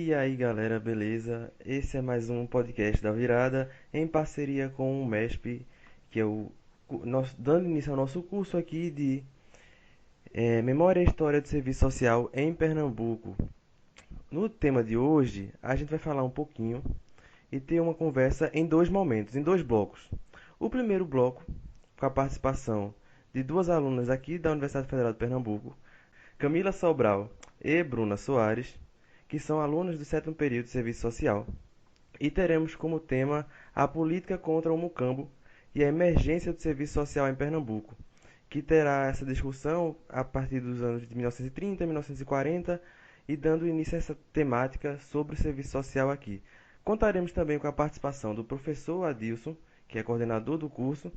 E aí galera, beleza? Esse é mais um podcast da Virada em parceria com o MESP, que é dando início ao nosso curso aqui de Memória e História do Serviço Social em Pernambuco. No tema de hoje, a gente vai falar um pouquinho e ter uma conversa em dois momentos, em dois blocos. O primeiro bloco, com a participação de duas alunas aqui da Universidade Federal de Pernambuco, Camila Sobral e Bruna Soares, que são alunas do sétimo período de Serviço Social. E teremos como tema a política contra o mucambo e a emergência do serviço social em Pernambuco, que terá essa discussão a partir dos anos de 1930 e 1940 e dando início a essa temática sobre o serviço social aqui. Contaremos também com a participação do professor Adilson, que é coordenador do curso,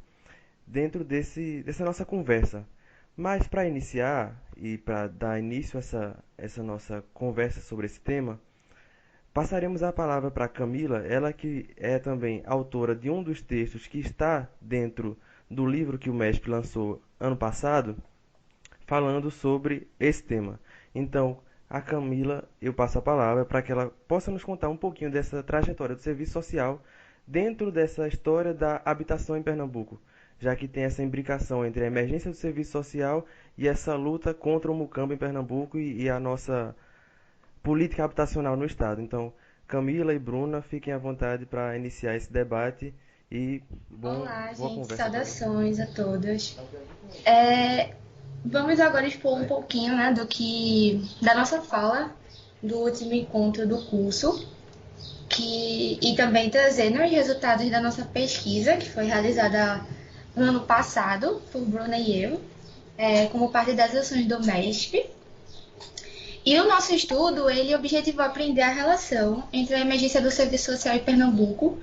dentro dessa nossa conversa. Mas para iniciar e para dar início a essa nossa conversa sobre esse tema, passaremos a palavra para Camila, ela que é também autora de um dos textos que está dentro do livro que o MESP lançou ano passado, falando sobre esse tema. Então, a Camila, eu passo a palavra para que ela possa nos contar um pouquinho dessa trajetória do serviço social dentro dessa história da habitação em Pernambuco, já que tem essa imbricação entre a emergência do serviço social e essa luta contra o mucambo em Pernambuco e a nossa política habitacional no estado. Então, Camila e Bruna, fiquem à vontade para iniciar esse debate e Olá, boa gente, conversa para vocês. saudações a todos. É, Vamos agora expor um pouquinho, né, da nossa fala do último encontro do curso, e também trazendo os resultados da nossa pesquisa, que foi realizada no ano passado por Bruna e eu, como parte das ações do MESP. E o nosso estudo, ele objetivou aprender a relação entre a emergência do serviço social em Pernambuco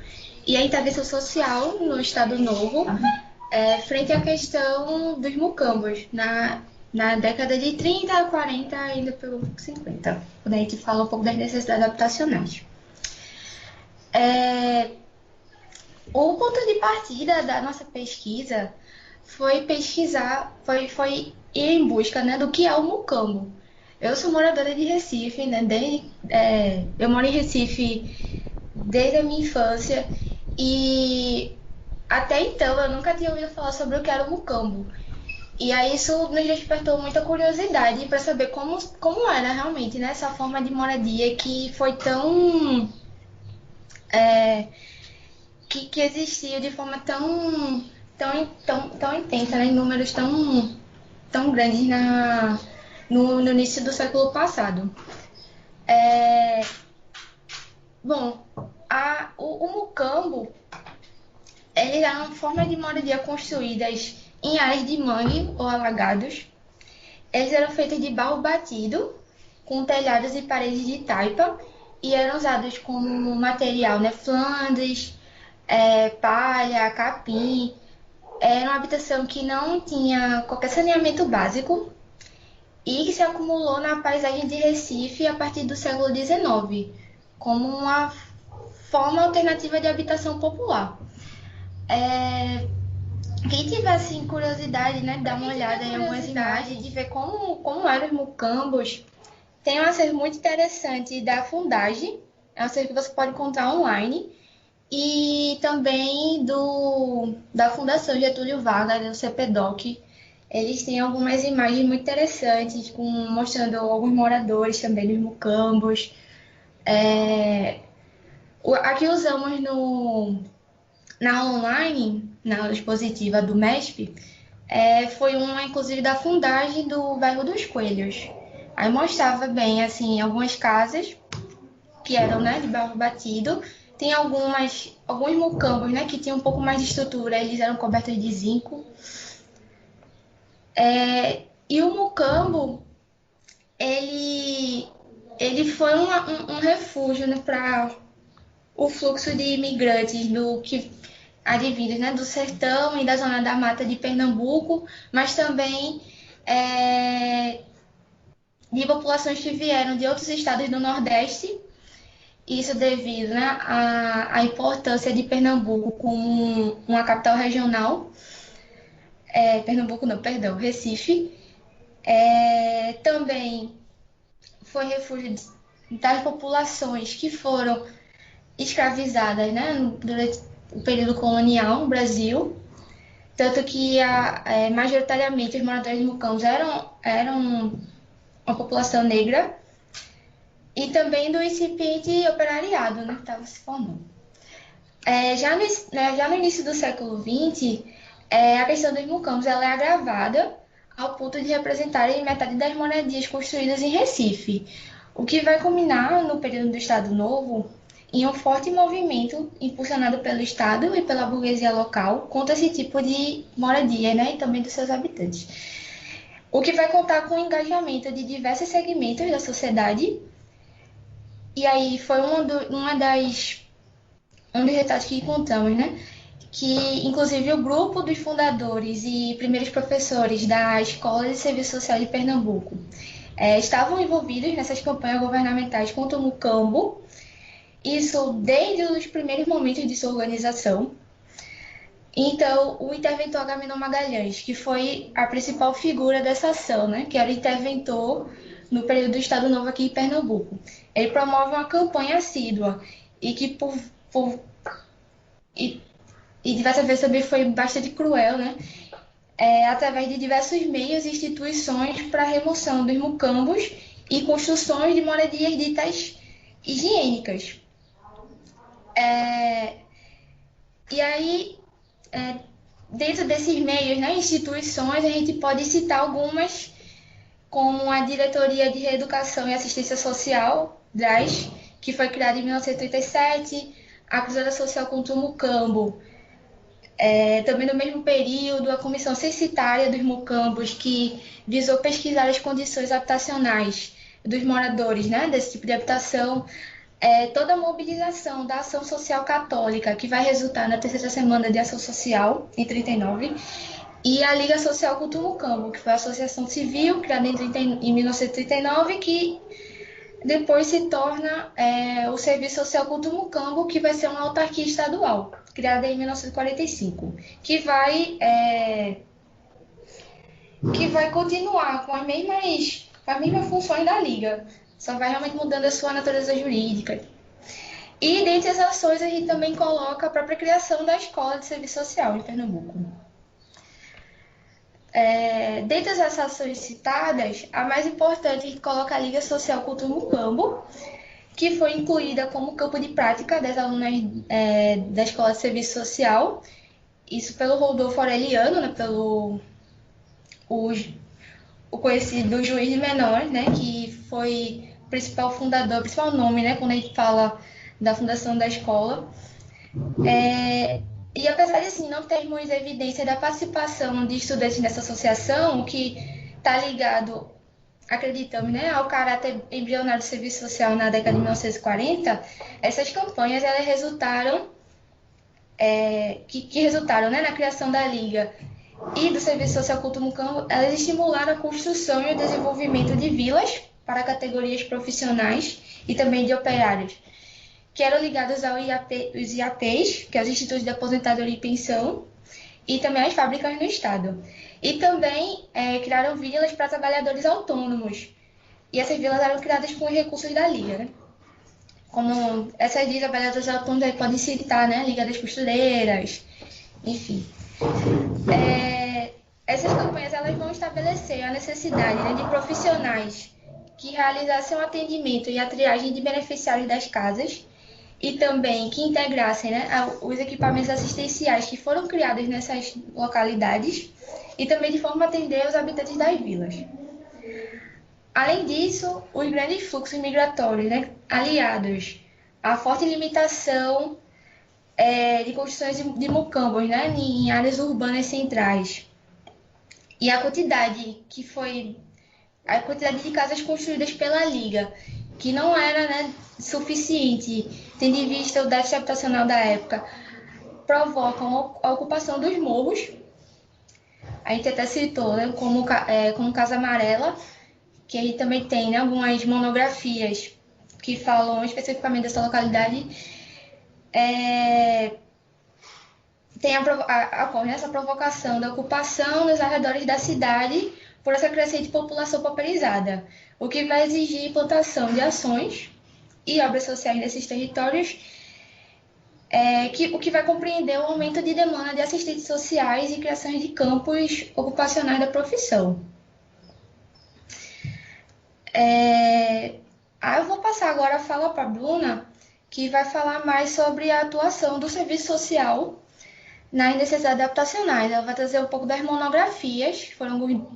e a intervenção social no Estado Novo, frente à questão dos mucambos, na década de 30, 40 e ainda pelo 50, quando a gente fala um pouco das necessidades habitacionais. O ponto de partida da nossa pesquisa foi ir em busca, né, do que é o mucambo. Eu sou moradora de Recife, né? Eu moro em Recife desde a minha infância e até então eu nunca tinha ouvido falar sobre o que era o mucambo. E aí isso nos despertou muita curiosidade para saber como era realmente, né, essa forma de moradia que foi que existiu de forma tão intensa, né, em números tão grandes no início do século passado. É, Bom, o mucambo, ele é uma forma de moradia construídas em áreas de mangue ou alagados. Eles eram feitos de barro batido, com telhados e paredes de taipa, e eram usados como material, né, flandres, palha, capim. Era uma habitação que não tinha qualquer saneamento básico e que se acumulou na paisagem de Recife a partir do século XIX, como uma forma alternativa de habitação popular. É, Quem tivesse assim, curiosidade, né, de dar uma olhada em algumas imagens, de ver como eram os mucambos, tem um acervo muito interessante da Fundagem, é um acervo que você pode encontrar online, e também da Fundação Getúlio Vargas, do CPDOC. Eles têm algumas imagens muito interessantes, mostrando alguns moradores também dos mucambos. A que usamos na aula online, na aula expositiva do MESP, foi uma, inclusive, da fundagem do bairro dos Coelhos. Aí mostrava bem, assim, algumas casas que eram, né, de barro batido. Tem alguns mucambos, né, que tinham um pouco mais de estrutura, eles eram cobertos de zinco. E o mucambo, ele, ele foi um refúgio, né, para o fluxo de imigrantes advindos, né, do sertão e da zona da mata de Pernambuco, mas também de populações que vieram de outros estados do Nordeste. Isso devido, né, à importância de Pernambuco como uma capital regional. Pernambuco não, perdão, Recife. Também foi refúgio das populações que foram escravizadas, né, durante o período colonial no Brasil, tanto que majoritariamente os moradores de Mucambos eram uma população negra, e também do incipiente operariado, né, que estava se formando. Já no início do século XX, a questão dos mucambos ela é agravada ao ponto de representarem metade das moradias construídas em Recife, o que vai culminar no período do Estado Novo em um forte movimento impulsionado pelo Estado e pela burguesia local contra esse tipo de moradia, né, e também dos seus habitantes. O que vai contar com o engajamento de diversos segmentos da sociedade. E aí foi um dos retratos que encontramos, né? Que inclusive o grupo dos fundadores e primeiros professores da Escola de Serviço Social de Pernambuco estavam envolvidos nessas campanhas governamentais contra o Mucambo, isso desde os primeiros momentos de sua organização. Então, o interventor Agamenon Magalhães, que foi a principal figura dessa ação, né, que era o interventor no período do Estado Novo aqui em Pernambuco, ele promove uma campanha assídua e que e, e diversas vezes também foi bastante cruel, né, através de diversos meios e instituições para a remoção dos mucambos e construções de moradias ditas higiênicas. E aí, é, dentro desses meios, né, instituições, a gente pode citar algumas, como a Diretoria de Reeducação e Assistência Social, DRAS, que foi criada em 1937, a Cruzada Social contra o Mucambo, também no mesmo período, a Comissão Censitária dos Mucambos, que visou pesquisar as condições habitacionais dos moradores, né, desse tipo de habitação, toda a mobilização da ação social católica, que vai resultar na terceira semana de ação social, em 39, e a Liga Social contra o Mucambo, que foi a associação civil criada em 1939, que depois se torna o Serviço Social contra o Mucambo, que vai ser uma autarquia estadual, criada em 1945, que vai continuar com as mesmas funções da Liga, só vai realmente mudando a sua natureza jurídica. E dentre as ações a gente também coloca a própria criação da Escola de Serviço Social em Pernambuco. Dentre as ações citadas, a mais importante a gente coloca a Liga Social Cultura Mucambo, que foi incluída como campo de prática das alunas da Escola de Serviço Social, isso pelo Rodolfo Aureliano, né, pelo o conhecido juiz de menores, né, que foi o principal fundador, o principal nome, né, quando a gente fala da fundação da escola. E apesar de assim, não termos evidência da participação de estudantes nessa associação, o que está ligado, acreditamos, né, ao caráter embrionário do serviço social na década de 1940, essas campanhas elas resultaram, que resultaram, né, na criação da Liga e do Serviço Social Culto Mucambo, elas estimularam a construção e o desenvolvimento de vilas para categorias profissionais e também de operários, que eram ligados aos IAPs, que é os Institutos de Aposentadoria e Pensão, e também às fábricas no Estado. E também criaram vilas para trabalhadores autônomos. E essas vilas eram criadas com os recursos da Liga, né? Como essas de trabalhadores autônomos podem citar, né? Liga das Costureiras, enfim. Essas campanhas elas vão estabelecer a necessidade, né, de profissionais que realizassem o atendimento e a triagem de beneficiários das casas e também que integrassem, né, os equipamentos assistenciais que foram criados nessas localidades e também de forma a atender os habitantes das vilas. Além disso, os grandes fluxos migratórios, né, aliados à forte limitação de construções de mucambos, né, em áreas urbanas centrais, e a quantidade de casas construídas pela Liga, que não era, né, suficiente, tendo em vista o déficit habitacional da época, provocam a ocupação dos morros. A gente até citou, né, como Casa Amarela, que aí também tem, né, algumas monografias que falam especificamente dessa localidade. Ocorre essa provocação da ocupação nos arredores da cidade por essa crescente população pauperizada, o que vai exigir implantação de ações e obras sociais desses territórios, o que vai compreender o aumento de demanda de assistentes sociais e criações de campos ocupacionais da profissão. Aí eu vou passar agora a fala para a Bruna, que vai falar mais sobre a atuação do serviço social nas necessidades adaptacionais. Ela vai trazer um pouco das monografias, que foi um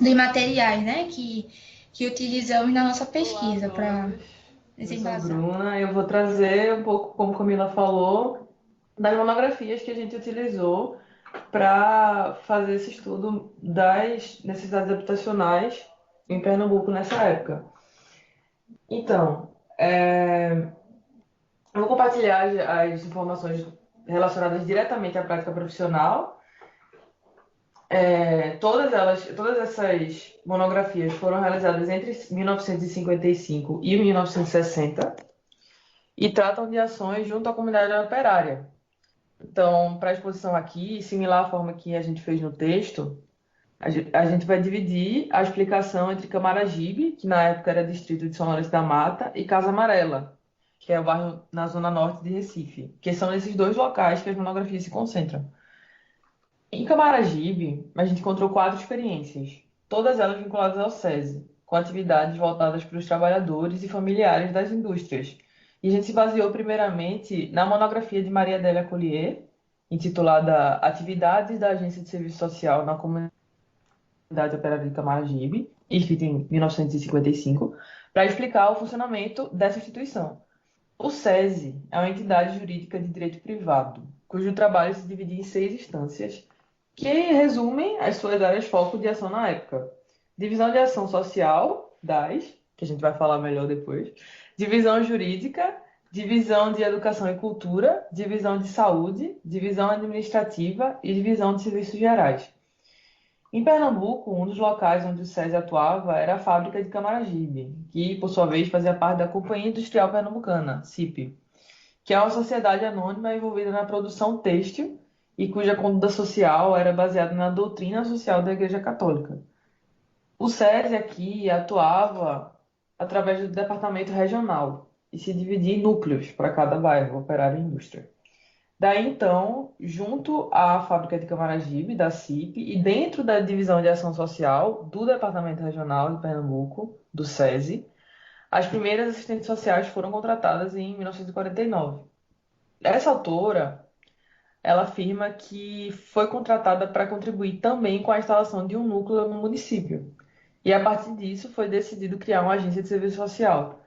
dos materiais, né, que utilizamos na nossa Olá a pesquisa para todos, eu sou desembasar. Bruna. Eu vou trazer um pouco, como Camila falou, das monografias que a gente utilizou para fazer esse estudo das necessidades habitacionais em Pernambuco nessa época. Então, eu vou compartilhar as informações relacionadas diretamente à prática profissional. Todas essas monografias foram realizadas entre 1955 e 1960 e tratam de ações junto à comunidade operária. Então, para a exposição aqui, similar à forma que a gente fez no texto, a gente vai dividir a explicação entre Camaragibe, que na época era distrito de São Lourenço da Mata, e Casa Amarela, que é o bairro na zona norte de Recife, que são nesses dois locais que as monografias se concentram. Em Camaragibe, a gente encontrou 4 experiências, todas elas vinculadas ao SESI, com atividades voltadas para os trabalhadores e familiares das indústrias. E a gente se baseou primeiramente na monografia de Maria Adélia Collier, intitulada Atividades da Agência de Serviço Social na Comunidade Operária de Camaragibe, escrita em 1955, para explicar o funcionamento dessa instituição. O SESI é uma entidade jurídica de direito privado, cujo trabalho se divide em 6 instâncias, que resumem as suas áreas foco de ação na época. Divisão de Ação Social, DAS, que a gente vai falar melhor depois. Divisão Jurídica, Divisão de Educação e Cultura, Divisão de Saúde, Divisão Administrativa e Divisão de Serviços Gerais. Em Pernambuco, um dos locais onde o SESI atuava era a fábrica de Camaragibe, que, por sua vez, fazia parte da Companhia Industrial Pernambucana, CIP, que é uma sociedade anônima envolvida na produção têxtil e cuja conduta social era baseada na doutrina social da Igreja Católica. O SESI aqui atuava através do departamento regional e se dividia em núcleos para cada bairro, operário e indústria. Daí então, junto à fábrica de Camaragibe, da CIP, e dentro da divisão de ação social do Departamento Regional de Pernambuco, do SESI, as primeiras assistentes sociais foram contratadas em 1949. Essa autora, ela afirma que foi contratada para contribuir também com a instalação de um núcleo no município. E a partir disso foi decidido criar uma agência de serviço social.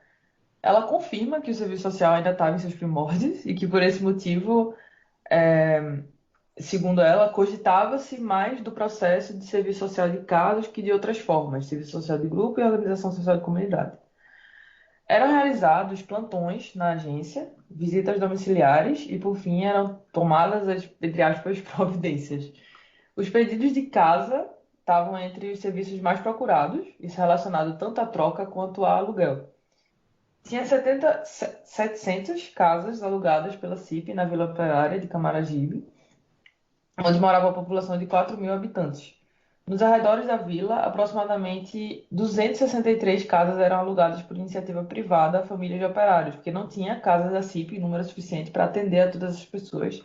Ela confirma que o serviço social ainda estava em seus primórdios e que por esse motivo, segundo ela, cogitava-se mais do processo de serviço social de casos que de outras formas, serviço social de grupo e organização social de comunidade. Eram realizados plantões na agência, visitas domiciliares e, por fim, eram tomadas as, entre aspas, providências. Os pedidos de casa estavam entre os serviços mais procurados, isso relacionado tanto à troca quanto a aluguel. Tinha 700 casas alugadas pela CIP na Vila Operária de Camaragibe, onde morava a população de 4.000 habitantes. Nos arredores da vila, aproximadamente 263 casas eram alugadas por iniciativa privada a famílias de operários, porque não tinha casas da CIP em número suficiente para atender a todas as pessoas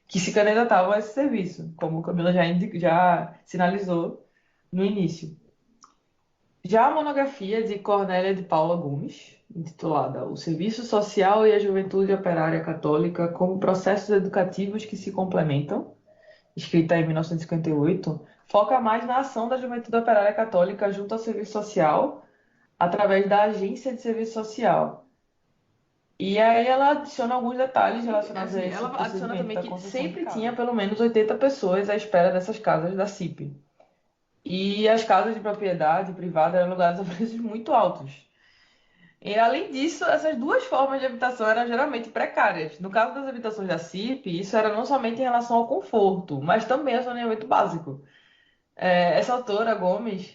que se candidatavam a esse serviço, como a Camila já sinalizou no início. Já a monografia de Cornélia de Paula Gomes, intitulada O Serviço Social e a Juventude Operária Católica como Processos Educativos que se Complementam, escrita em 1958, foca mais na ação da Juventude Operária Católica junto ao serviço social, através da Agência de Serviço Social. E aí ela adiciona alguns detalhes relacionados a esse Ela adiciona procedimento também da que construção sempre de casas. tinha Tinha pelo menos 80 pessoas à espera dessas casas da CIP. E as casas de propriedade privada eram alugadas a preços muito altos. E, além disso, essas duas formas de habitação eram geralmente precárias. No caso das habitações da CIP, isso era não somente em relação ao conforto, mas também ao saneamento básico. Essa autora, Gomes,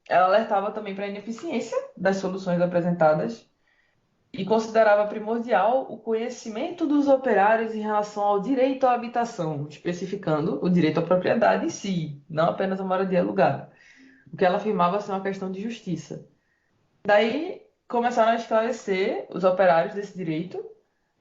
ela alertava também para a ineficiência das soluções apresentadas e considerava primordial o conhecimento dos operários em relação ao direito à habitação, especificando o direito à propriedade em si, não apenas a moradia alugada, o que ela afirmava ser uma questão de justiça. Daí começaram a esclarecer os operários desse direito,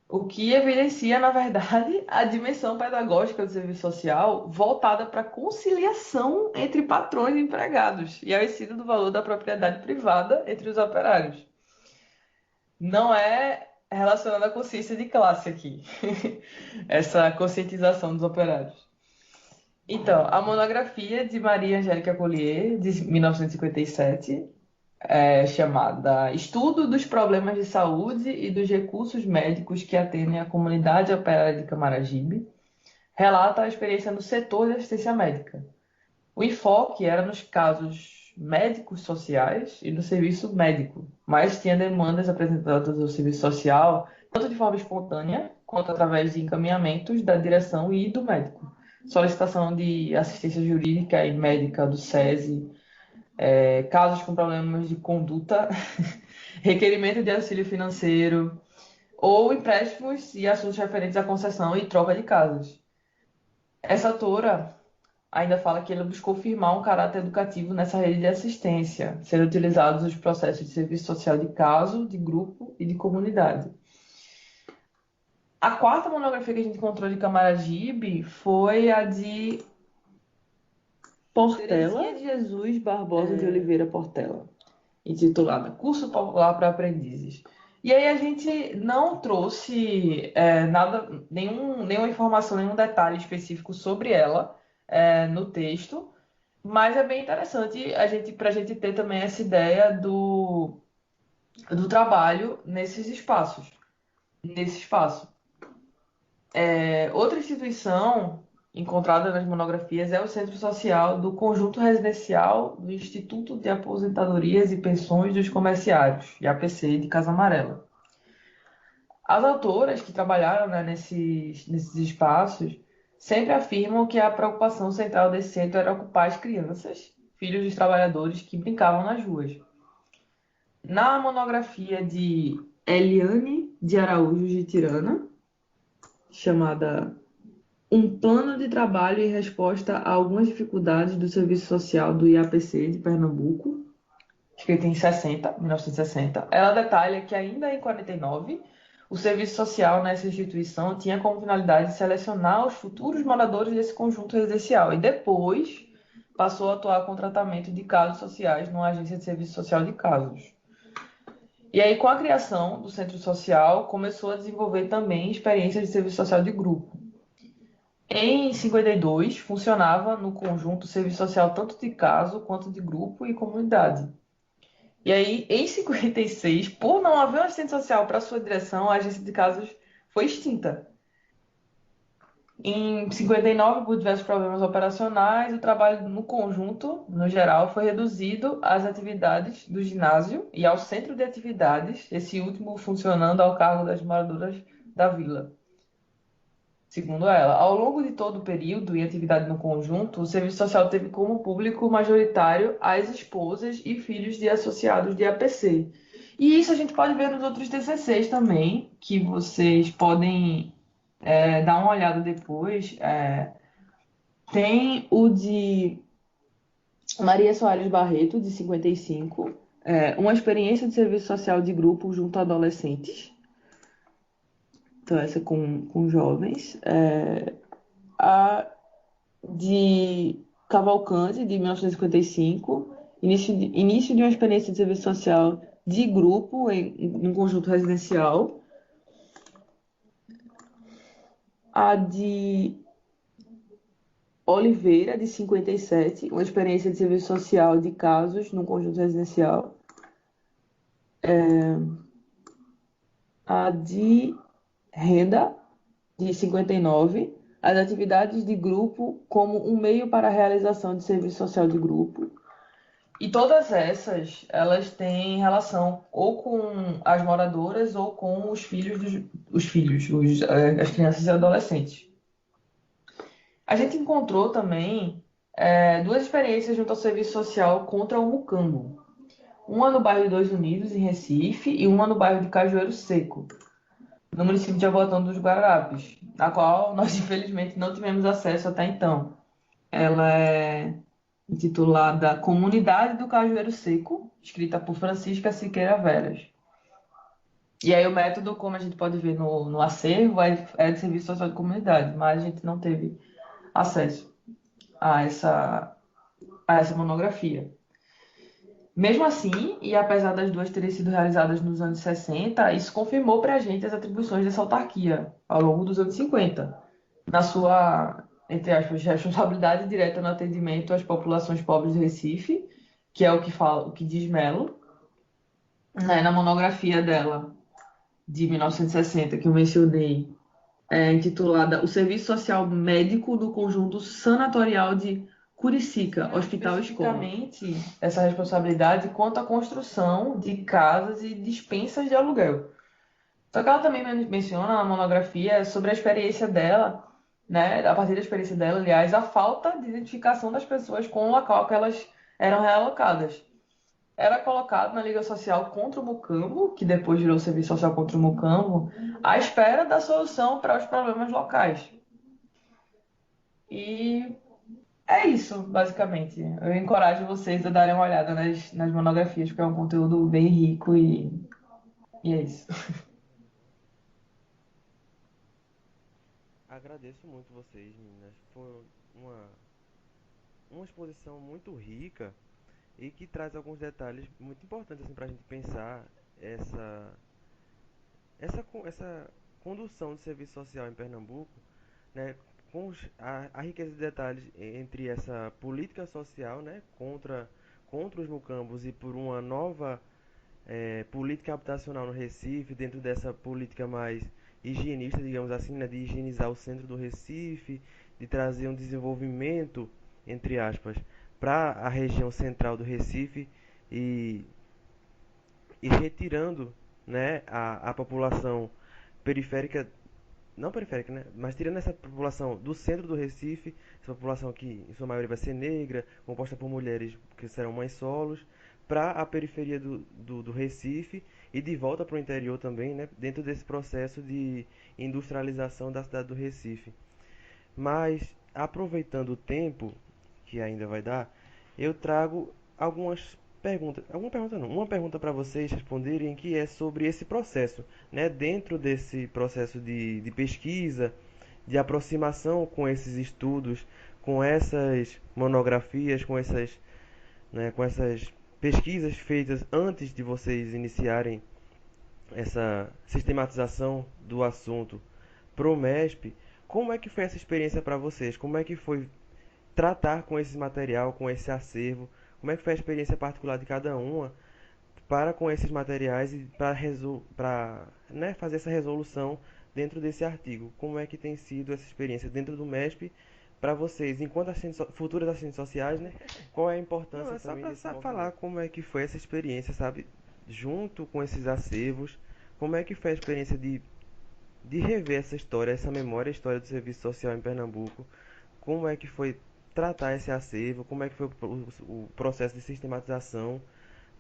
o que evidencia, na verdade, a dimensão pedagógica do serviço social voltada para a conciliação entre patrões e empregados e ao ensino do valor da propriedade privada entre os operários. Não é relacionada à consciência de classe aqui, essa conscientização dos operários. Então, a monografia de Maria Angélica Collier, de 1957, é chamada Estudo dos Problemas de Saúde e dos Recursos Médicos que Atendem a Comunidade Operária de Camaragibe, relata a experiência no setor de assistência médica. O enfoque era nos casos médicos sociais e no serviço médico, mas tinha demandas apresentadas ao serviço social, tanto de forma espontânea, quanto através de encaminhamentos da direção e do médico. Solicitação de assistência jurídica e médica do SESI, casos com problemas de conduta, requerimento de auxílio financeiro, ou empréstimos e assuntos referentes à concessão e troca de casas. Essa autora ainda fala que ele buscou firmar um caráter educativo nessa rede de assistência, sendo utilizados os processos de serviço social de caso, de grupo e de comunidade. A quarta monografia que a gente encontrou de Camaragibe foi a de Portela, Terezinha de Jesus Barbosa de Oliveira Portela, intitulada Curso Popular para Aprendizes. E aí a gente não trouxe nenhuma informação, nenhum detalhe específico sobre ela no texto, mas é bem interessante para a gente ter também essa ideia do trabalho nesse espaço. Outra instituição encontrada nas monografias é o Centro Social do Conjunto Residencial do Instituto de Aposentadorias e Pensões dos Comerciários, IAPC, de Casa Amarela. As autoras que trabalharam, né, nesses espaços sempre afirmam que a preocupação central desse centro era ocupar as crianças, filhos dos trabalhadores que brincavam nas ruas. Na monografia de Eliane de Araújo de Tirana, chamada Um Plano de Trabalho em Resposta a Algumas Dificuldades do Serviço Social do IAPC de Pernambuco, escrita em 1960, ela detalha que ainda em 49, o serviço social nessa instituição tinha como finalidade selecionar os futuros moradores desse conjunto residencial e depois passou a atuar com tratamento de casos sociais numa agência de serviço social de casos. E aí, com a criação do centro social, começou a desenvolver também experiências de serviço social de grupo. Em 52, funcionava no conjunto serviço social tanto de caso quanto de grupo e comunidade. E aí, em 56, por não haver um assistente social para sua direção, a agência de casos foi extinta. Em 59, por diversos problemas operacionais, o trabalho no conjunto, no geral, foi reduzido às atividades do ginásio e ao centro de atividades, esse último funcionando ao cargo das moradoras da vila. Segundo ela, ao longo de todo o período em atividade no conjunto, o serviço social teve como público majoritário as esposas e filhos de associados de APC. E isso a gente pode ver nos outros TCCs também, que vocês podem dar uma olhada depois. Tem o de Maria Soares Barreto, de 55, uma experiência de serviço social de grupo junto a adolescentes. Então, essa com jovens. A de Cavalcante, de 1955, início de uma experiência de serviço social de grupo em um conjunto residencial. A de Oliveira, de 57, uma experiência de serviço social de casos num conjunto residencial. A de Renda, de 59, as atividades de grupo como um meio para a realização de serviço social de grupo. E todas essas, elas têm relação ou com as moradoras ou com os filhos, as crianças e adolescentes. A gente encontrou também duas experiências junto ao serviço social contra o mucambo. Uma no bairro de Dois Unidos, em Recife, e uma no bairro de Cajueiro Seco, no município de Jabotão dos Guararapes, na qual nós, infelizmente, não tivemos acesso até então. Ela é intitulada Comunidade do Cajueiro Seco, escrita por Francisca Siqueira Veras. E aí o método, como a gente pode ver no acervo, é de serviço social de comunidade, mas a gente não teve acesso a essa monografia. Mesmo assim, e apesar das duas terem sido realizadas nos anos 60, isso confirmou para a gente as atribuições dessa autarquia ao longo dos anos 50, na sua, entre aspas, responsabilidade direta no atendimento às populações pobres do Recife, que é o que fala, o que diz Mello, né, na monografia dela de 1960, que eu mencionei, intitulada O Serviço Social Médico do Conjunto Sanatorial de Curicica, Hospital Escola. Especificamente, essa responsabilidade quanto à construção de casas e dispensas de aluguel. Só que ela também menciona na monografia sobre a experiência dela, né, a partir da experiência dela, aliás, a falta de identificação das pessoas com o local que elas eram realocadas. Era colocado na Liga Social contra o Mucambo, que depois virou Serviço Social contra o Mucambo, à espera da solução para os problemas locais. E é isso, basicamente. Eu encorajo vocês a darem uma olhada nas monografias, porque é um conteúdo bem rico e é isso. Agradeço muito vocês, meninas. Foi uma, uma exposição muito rica e que traz alguns detalhes muito importantes assim, para a gente pensar essa, essa condução do serviço social em Pernambuco, né, com a riqueza de detalhes entre essa política social, né, contra os mucambos e por uma nova política habitacional no Recife, dentro dessa política mais higienista, digamos assim, né, de higienizar o centro do Recife, de trazer um desenvolvimento, entre aspas, para a região central do Recife e, e retirando, né, a população periférica, não periférica, né, mas tirando essa população do centro do Recife, essa população que em sua maioria vai ser negra, composta por mulheres que serão mães solos, para a periferia do Recife e de volta para o interior também, né, dentro desse processo de industrialização da cidade do Recife. Mas, aproveitando o tempo que ainda vai dar, eu trago algumas perguntas. Alguma pergunta não, uma pergunta para vocês responderem que é sobre esse processo, né? Dentro desse processo de pesquisa, de aproximação com esses estudos, com essas monografias, com essas pesquisas feitas antes de vocês iniciarem essa sistematização do assunto pro MESP, como é que foi essa experiência para vocês? Como é que foi tratar com esse material, com esse acervo? Como é que foi a experiência particular de cada uma para com esses materiais e para né, fazer essa resolução dentro desse artigo? Como é que tem sido essa experiência dentro do MESP para vocês, enquanto futuras assistentes sociais, né? Qual é a importância? Não, é só para falar como é que foi essa experiência, sabe? Junto com esses acervos, como é que foi a experiência de rever essa história, essa memória, a história do serviço social em Pernambuco, como é que foi tratar esse acervo, como é que foi o processo de sistematização,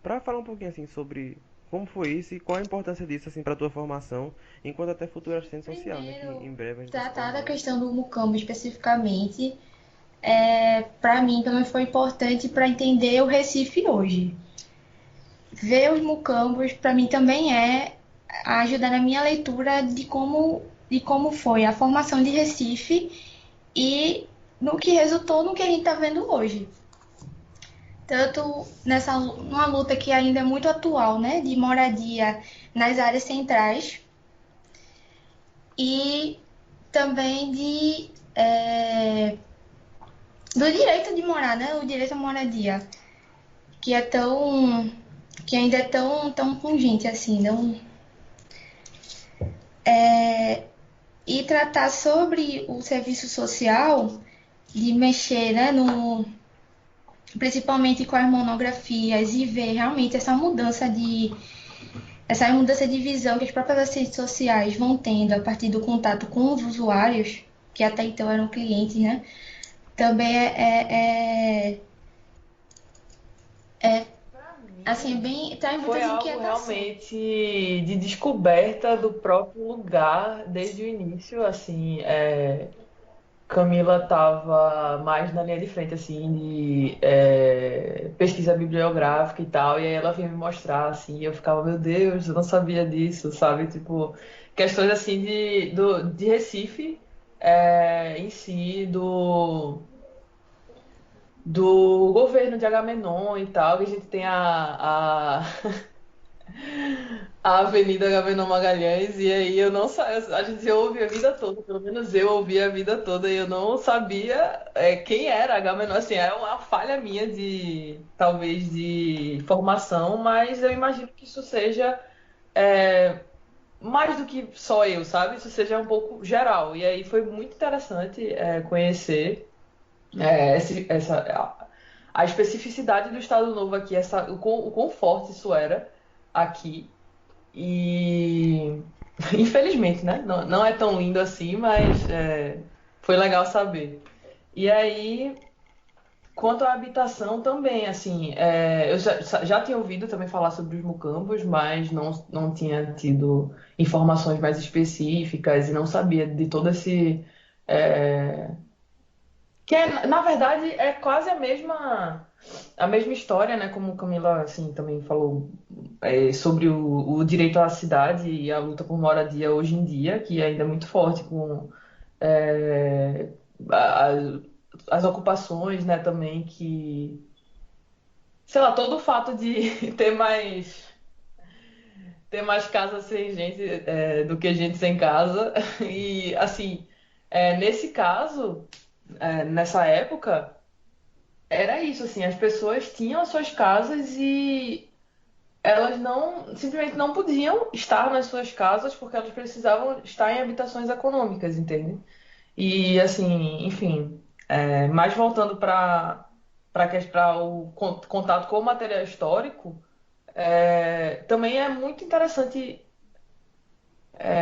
para falar um pouquinho assim sobre como foi isso e qual a importância disso assim para a tua formação, enquanto até futura assistente social, né, que Primeiro, em breve a gente vai se tratar da formar. questão do mucambo especificamente, para mim também foi importante para entender o Recife hoje. Ver os mucambos, para mim também ajudar na minha leitura de como foi a formação de Recife e no que resultou no que a gente está vendo hoje. Tanto numa luta que ainda é muito atual, né, de moradia nas áreas centrais e também do direito de morar, né, o direito à moradia, que é que ainda é tão pungente assim, não. E tratar sobre o serviço social, de mexer, né, principalmente com as monografias e ver realmente essa mudança de visão que as próprias assistentes sociais vão tendo a partir do contato com os usuários, que até então eram clientes, né? Também Para assim, mim, bem, traz foi muitas algo inquietações. realmente de descoberta do próprio lugar desde o início, assim, Camila estava mais na linha de frente, assim, de pesquisa bibliográfica e tal, e aí ela vinha me mostrar, assim, e eu ficava, meu Deus, eu não sabia disso, sabe? Tipo, questões, assim, de Recife em si, do governo de Agamenon e tal, que a gente tem a Avenida Gabriel Magalhães, e aí eu não sa- a gente ouve a vida toda, pelo menos eu ouvi a vida toda, e eu não sabia quem era Agamenon, assim, é uma falha minha de, talvez, de formação, mas eu imagino que isso seja é, mais do que só eu, sabe? Isso seja um pouco geral, e aí foi muito interessante conhecer a especificidade do Estado Novo aqui, o quão forte isso era aqui, e infelizmente, né? Não, não é tão lindo assim, mas foi legal saber. E aí, quanto à habitação também, assim, eu já tinha ouvido também falar sobre os mucambos, mas não tinha tido informações mais específicas e não sabia de todo esse. é, que na verdade é quase a mesma história, né? Como Camila assim também falou sobre o direito à cidade e a luta por moradia hoje em dia, que ainda é muito forte com é, a- a- as ocupações, né? Também que, sei lá, todo o fato de ter mais casas sem gente do que gente sem casa e assim nesse caso, nessa época era isso, assim, as pessoas tinham as suas casas e elas simplesmente não podiam estar nas suas casas porque elas precisavam estar em habitações econômicas, entende? E assim, enfim, mais voltando para o contato com o material histórico, também é muito interessante,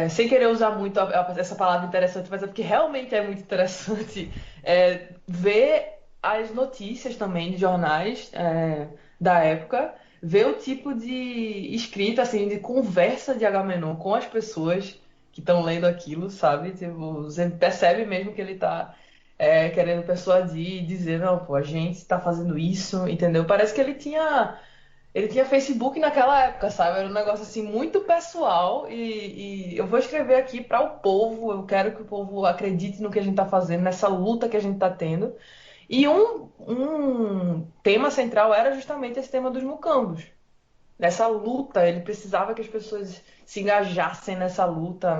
sem querer usar muito essa palavra interessante, mas é porque realmente é muito interessante ver as notícias também de jornais da época, ver o tipo de escrita, assim, de conversa de Agamenon com as pessoas que estão lendo aquilo, sabe? Tipo, você percebe mesmo que ele está querendo persuadir e dizer, não, pô, a gente está fazendo isso, entendeu? Parece que ele tinha Facebook naquela época, sabe? Era um negócio assim muito pessoal e eu vou escrever aqui para o povo. Eu quero que o povo acredite no que a gente está fazendo, nessa luta que a gente está tendo. E um tema central era justamente esse tema dos mucambos. Nessa luta, ele precisava que as pessoas se engajassem nessa luta,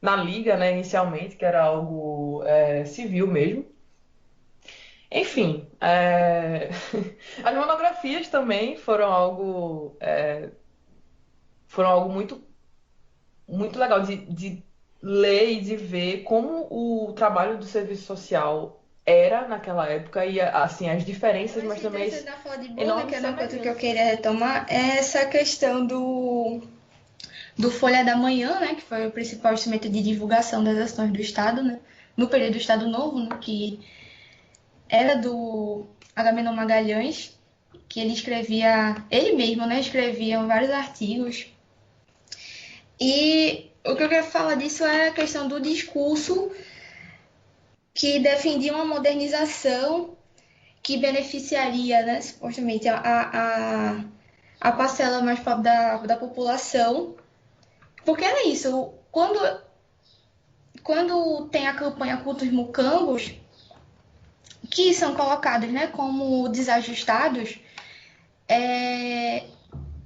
na liga, né, inicialmente, que era algo civil mesmo. Enfim, as monografias também foram algo muito, muito legal de ler e de ver como o trabalho do serviço social era naquela época e assim as Eu diferenças, mas achei também interessante na fala de Bruna, que enormes é uma coisa que eu semelhanças. queria retomar, é essa questão do Folha da Manhã, né, que foi o principal instrumento de divulgação das ações do Estado, né, no período do Estado Novo, né, que era do Agamenon Magalhães, que ele escrevia, ele mesmo, né, escrevia vários artigos. E o que eu quero falar disso é a questão do discurso que defendia uma modernização que beneficiaria, né, supostamente, a parcela mais pobre da população. Porque era isso, quando tem a campanha Cultos Mucambos, que são colocados, né, como desajustados, é,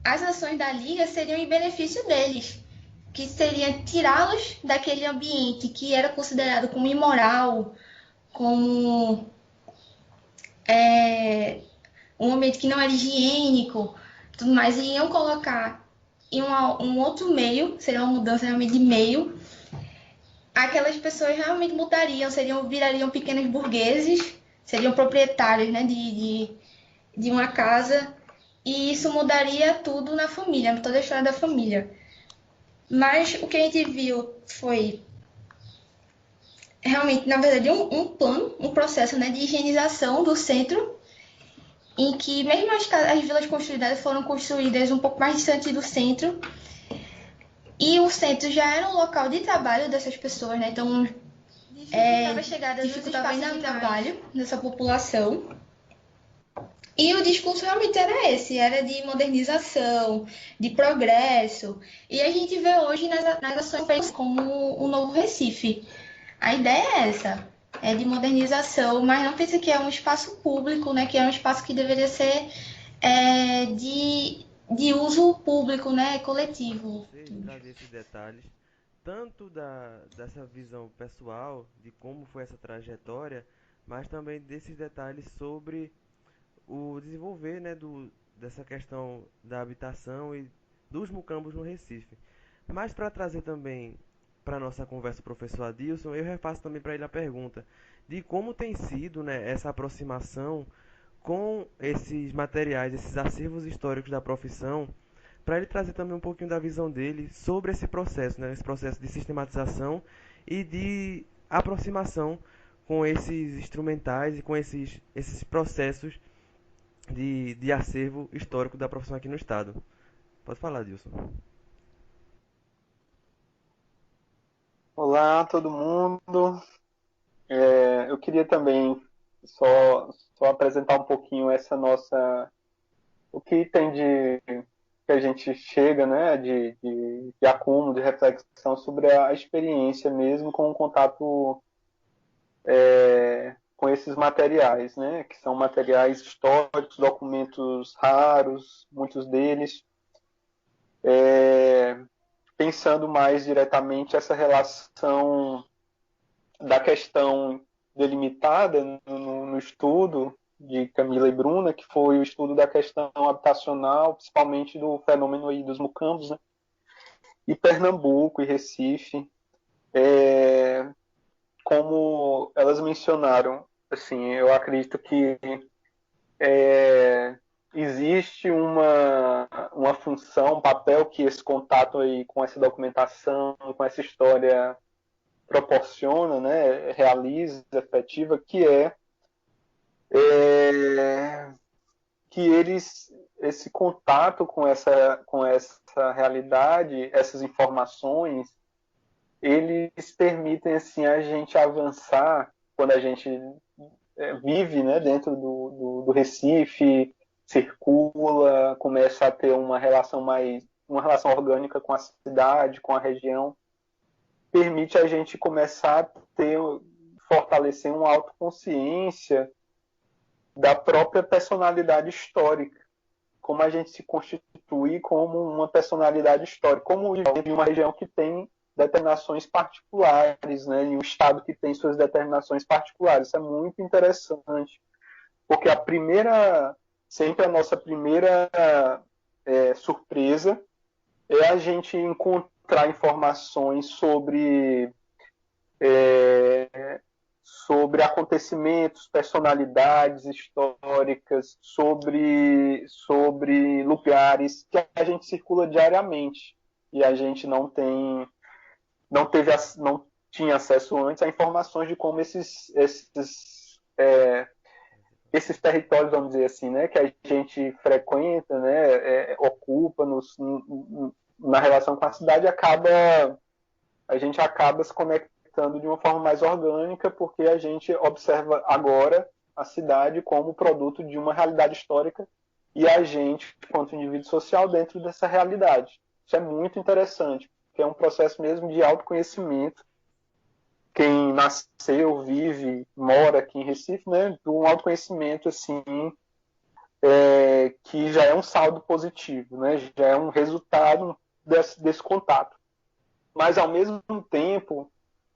as ações da Liga seriam em benefício deles, que seria tirá-los daquele ambiente que era considerado como imoral, como um ambiente que não era higiênico, tudo mais, e iam colocar em um outro meio, seria uma mudança realmente de meio, aquelas pessoas realmente mudariam, virariam pequenos burgueses, seriam proprietários, né, de uma casa, e isso mudaria tudo na família, toda a história da família. Mas o que a gente viu foi realmente, na verdade, um plano, um processo, né, de higienização do centro, em que mesmo as vilas construídas foram construídas um pouco mais distante do centro, e o centro já era um local de trabalho dessas pessoas, né? Então dificultava ainda o trabalho nessa população. E o discurso realmente era esse, era de modernização, de progresso. E a gente vê hoje nas ações feitas como o Novo Recife. A ideia é essa, é de modernização, mas não pensa que é um espaço público, né? Que é um espaço que deveria ser de uso público, né? Coletivo. Vocês trazer esses detalhes, tanto dessa visão pessoal, de como foi essa trajetória, mas também desses detalhes sobre o desenvolver, né, dessa questão da habitação e dos mucambos no Recife. Mas para trazer também para nossa conversa o professor Adilson, eu repasso também para ele a pergunta de como tem sido, né, essa aproximação com esses materiais, esses acervos históricos da profissão, para ele trazer também um pouquinho da visão dele sobre esse processo, né, esse processo de sistematização e de aproximação com esses instrumentais e com esses processos de acervo histórico da profissão aqui no estado. Pode falar, Dilson. Olá, todo mundo. Eu queria também só apresentar um pouquinho o que tem que a gente chega, né, de acúmulo, de reflexão sobre a experiência mesmo com o contato com esses materiais, né, que são materiais históricos, documentos raros, muitos deles, pensando mais diretamente essa relação da questão delimitada no estudo de Camila e Bruna, que foi o estudo da questão habitacional, principalmente do fenômeno aí dos mucambos, né? E Pernambuco e Recife, como elas mencionaram, assim, eu acredito que existe uma função, um papel que esse contato aí com essa documentação, com essa história proporciona, né, realiza, efetiva, que esse contato com essa realidade, essas informações, eles permitem assim a gente avançar quando a gente vive, né, dentro do Recife, circula, começa a ter uma relação orgânica com a cidade, com a região, permite a gente começar a fortalecer uma autoconsciência da própria personalidade histórica, como a gente se constitui como uma personalidade histórica, como em uma região que tem determinações particulares, né, e um estado que tem suas determinações particulares. Isso é muito interessante, porque sempre a nossa primeira surpresa é a gente encontrar informações sobre acontecimentos, personalidades históricas, sobre lugares que a gente circula diariamente e a gente não tinha acesso antes a informações de como esses territórios, vamos dizer assim, né, que a gente frequenta, né, ocupa na relação com a cidade, a gente acaba se conectando de uma forma mais orgânica, porque a gente observa agora a cidade como produto de uma realidade histórica e a gente, quanto indivíduo social, dentro dessa realidade. Isso é muito interessante, porque é um processo mesmo de autoconhecimento. Quem nasceu, vive, mora aqui em Recife, né, de um autoconhecimento assim, que já é um saldo positivo, né, já é um resultado desse contato. Mas, ao mesmo tempo,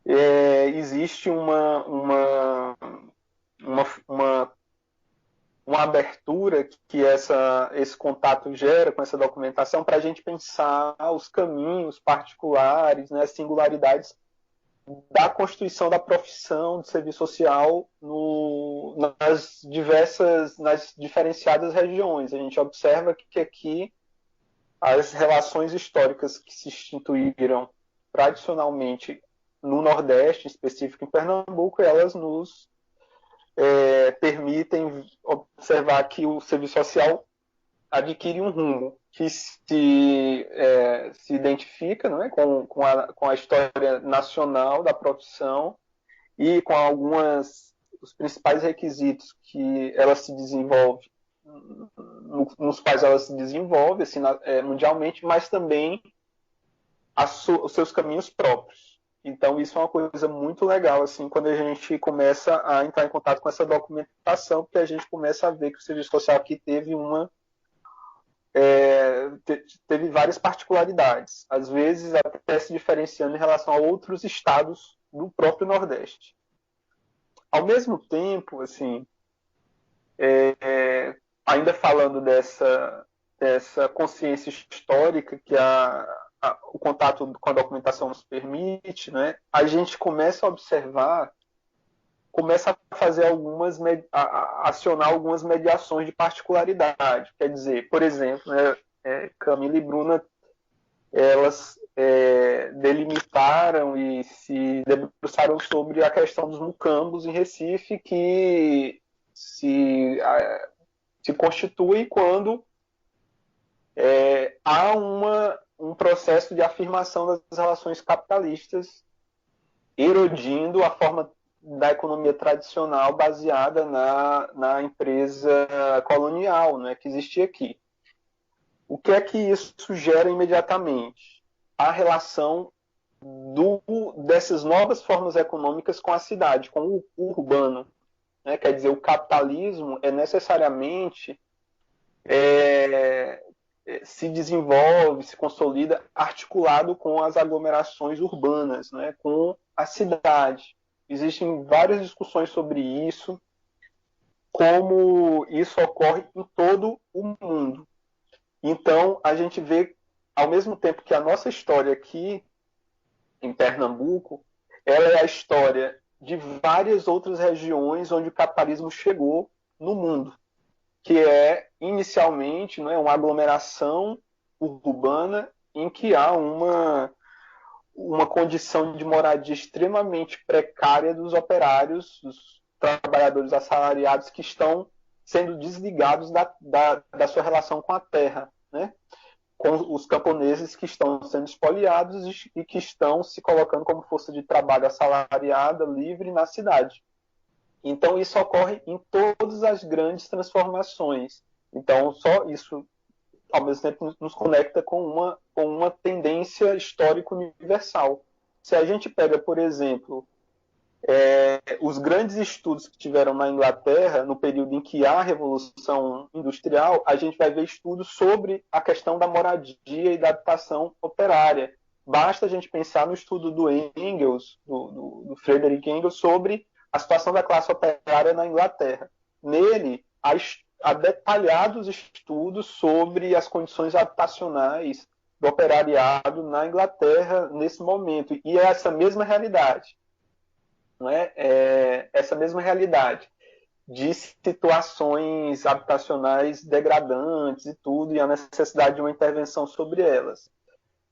existe uma abertura que esse contato gera com essa documentação para a gente pensar os caminhos particulares, né, as singularidades da constituição da profissão de serviço social nas diferenciadas regiões. A gente observa que aqui as relações históricas que se instituíram tradicionalmente no Nordeste, em específico em Pernambuco, elas nos permitem observar que o serviço social adquire um rumo que se identifica, não é, com a história nacional da profissão e com os principais requisitos que ela se desenvolve, nos quais ela se desenvolve assim, mundialmente, mas também os seus caminhos próprios. Então, isso é uma coisa muito legal, assim, quando a gente começa a entrar em contato com essa documentação, porque a gente começa a ver que o serviço social aqui teve várias particularidades, às vezes até se diferenciando em relação a outros estados do próprio Nordeste. Ao mesmo tempo, assim, ainda falando dessa consciência histórica que o contato com a documentação nos permite, né, a gente começa a observar, começa a fazer acionar algumas mediações de particularidade. Quer dizer, por exemplo, né, Camila e Bruna, elas delimitaram e se debruçaram sobre a questão dos mucambos em Recife, que se constitui quando há um processo de afirmação das relações capitalistas, erodindo a forma da economia tradicional baseada na empresa colonial, né, que existia aqui. O que é que isso gera imediatamente? A relação dessas novas formas econômicas com a cidade, com o urbano. Né? Quer dizer, o capitalismo é necessariamente se desenvolve, se consolida articulado com as aglomerações urbanas, né? Com a cidade. Existem várias discussões sobre isso, como isso ocorre em todo o mundo. Então, a gente vê, ao mesmo tempo que a nossa história aqui em Pernambuco, ela é a história de várias outras regiões onde o capitalismo chegou no mundo, que é, inicialmente, né, uma aglomeração urbana em que há uma condição de moradia extremamente precária dos operários, dos trabalhadores assalariados que estão sendo desligados da sua relação com a terra, né? Com os camponeses que estão sendo espoliados e que estão se colocando como força de trabalho assalariada, livre na cidade. Então, isso ocorre em todas as grandes transformações. Então, só isso, ao mesmo tempo, nos conecta com uma tendência histórica universal. Se a gente pega, por exemplo, os grandes estudos que tiveram na Inglaterra, no período em que há a Revolução Industrial, a gente vai ver estudos sobre a questão da moradia e da habitação operária. Basta a gente pensar no estudo do Engels, do Frederick Engels, sobre a situação da classe operária na Inglaterra. Nele, há detalhados estudos sobre as condições habitacionais do operariado na Inglaterra nesse momento. E é essa mesma realidade. Não é? Essa mesma realidade de situações habitacionais degradantes e tudo, e a necessidade de uma intervenção sobre elas.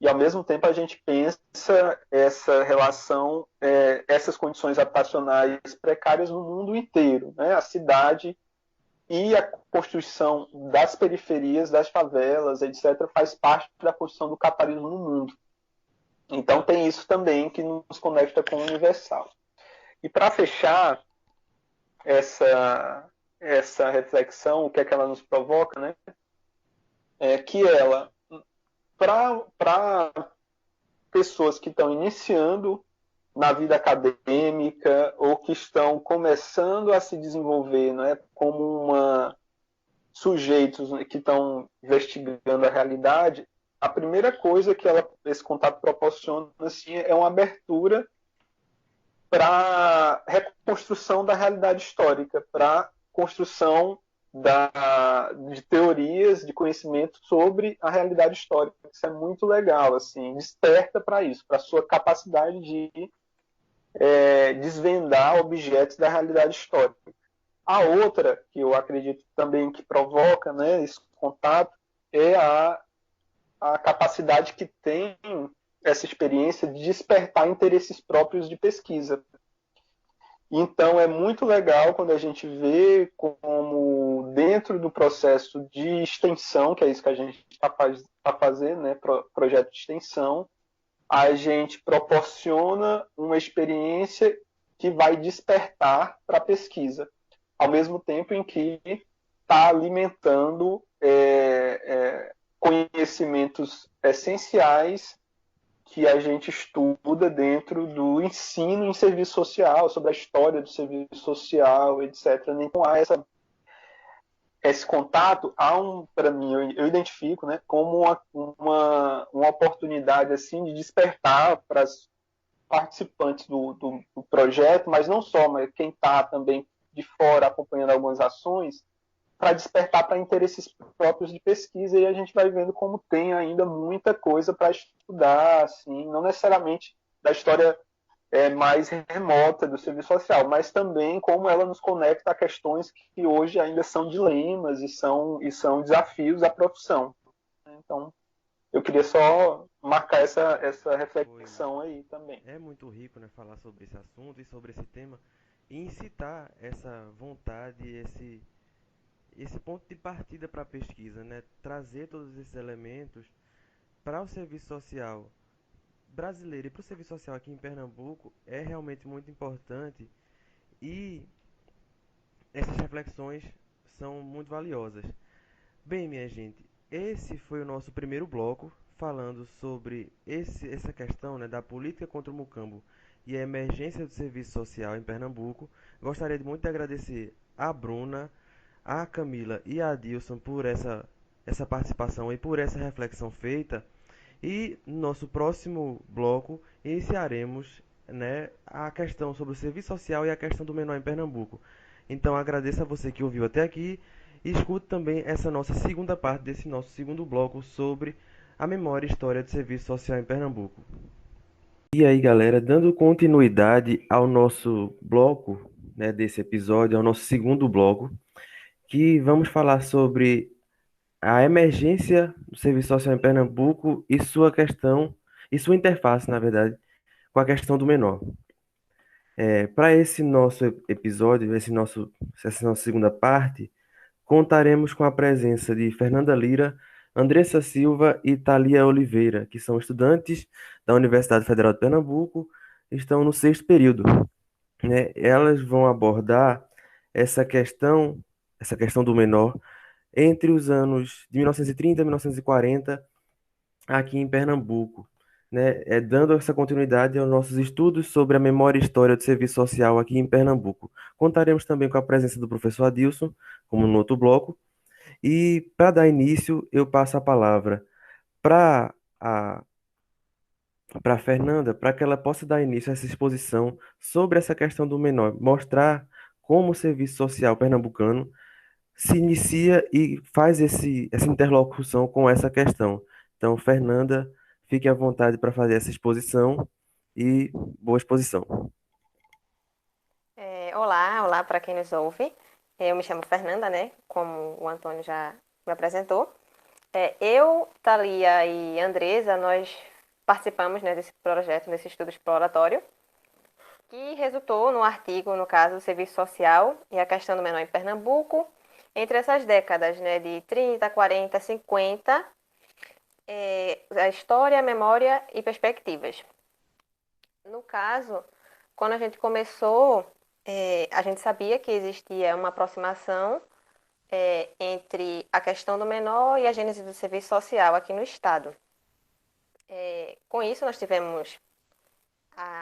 E, ao mesmo tempo, a gente pensa essa relação, essas condições habitacionais precárias no mundo inteiro. Né? A cidade e a construção das periferias, das favelas, etc., faz parte da construção do capitalismo no mundo. Então, tem isso também que nos conecta com o universal. E para fechar essa reflexão, o que é que ela nos provoca, né? É que ela, para pessoas que estão iniciando na vida acadêmica ou que estão começando a se desenvolver, né, como sujeitos que estão investigando a realidade, a primeira coisa que esse contato proporciona assim, é uma abertura para reconstrução da realidade histórica, para construção de teorias, de conhecimento sobre a realidade histórica. Isso é muito legal, assim, desperta para isso, para a sua capacidade de desvendar objetos da realidade histórica. A outra, que eu acredito também que provoca, né, esse contato, é a capacidade que tem essa experiência de despertar interesses próprios de pesquisa. Então, é muito legal quando a gente vê como, dentro do processo de extensão, que é isso que a gente está fazendo, né, projeto de extensão, a gente proporciona uma experiência que vai despertar para a pesquisa, ao mesmo tempo em que está alimentando conhecimentos essenciais que a gente estuda dentro do ensino em serviço social, sobre a história do serviço social, etc. Então há esse contato, para mim, eu identifico, né, como uma oportunidade assim de despertar para as participantes do projeto, mas não só, mas quem está também de fora acompanhando algumas ações, para despertar para interesses próprios de pesquisa, e a gente vai vendo como tem ainda muita coisa para estudar, assim, não necessariamente da história mais remota do serviço social, mas também como ela nos conecta a questões que hoje ainda são dilemas e são desafios à profissão. Então, eu queria só marcar essa Foi. reflexão aí também. É muito rico, né, falar sobre esse assunto e sobre esse tema e incitar essa vontade, esse ponto de partida para a pesquisa, né? Trazer todos esses elementos para o serviço social brasileiro e para o serviço social aqui em Pernambuco é realmente muito importante e essas reflexões são muito valiosas. Bem, minha gente, esse foi o nosso primeiro bloco falando sobre essa questão, né, da política contra o mucambo e a emergência do serviço social em Pernambuco. Gostaria de muito agradecer a Bruna, a Camila e a Adilson por essa participação e por essa reflexão feita. E no nosso próximo bloco iniciaremos, né, a questão sobre o serviço social e a questão do menor em Pernambuco. Então agradeço a você que ouviu até aqui e escute também essa nossa segunda parte desse nosso segundo bloco sobre a memória e história do serviço social em Pernambuco. E aí, galera, dando continuidade ao nosso bloco, né, desse episódio, ao nosso segundo bloco, que vamos falar sobre a emergência do serviço social em Pernambuco e sua questão, e sua interface, na verdade, com a questão do menor. Para esse nosso episódio, essa nossa segunda parte, contaremos com a presença de Fernanda Lira, Andressa Silva e Thalia Oliveira, que são estudantes da Universidade Federal de Pernambuco, estão no sexto período, né? Elas vão abordar essa questão, essa questão do menor entre os anos de 1930 e 1940 aqui em Pernambuco, né? Dando essa continuidade aos nossos estudos sobre a memória e história do serviço social aqui em Pernambuco. Contaremos também com a presença do professor Adilson, como no outro bloco, e para dar início, eu passo a palavra para a para Fernanda, para que ela possa dar início a essa exposição sobre essa questão do menor, mostrar como o serviço social pernambucano se inicia e faz essa interlocução com essa questão. Então, Fernanda, fique à vontade para fazer essa exposição e boa exposição. Olá para quem nos ouve. Eu me chamo Fernanda, né? Como o Antônio já me apresentou. Eu, Thalia e Andresa, nós participamos, né, desse projeto, desse estudo exploratório, que resultou no artigo, no caso, do Serviço Social e a questão do menor em Pernambuco, entre essas décadas, né, de 30, 40, 50, a história, a memória e perspectivas. No caso, quando a gente começou, a gente sabia que existia uma aproximação entre a questão do menor e a gênese do serviço social aqui no Estado. Com isso, nós tivemos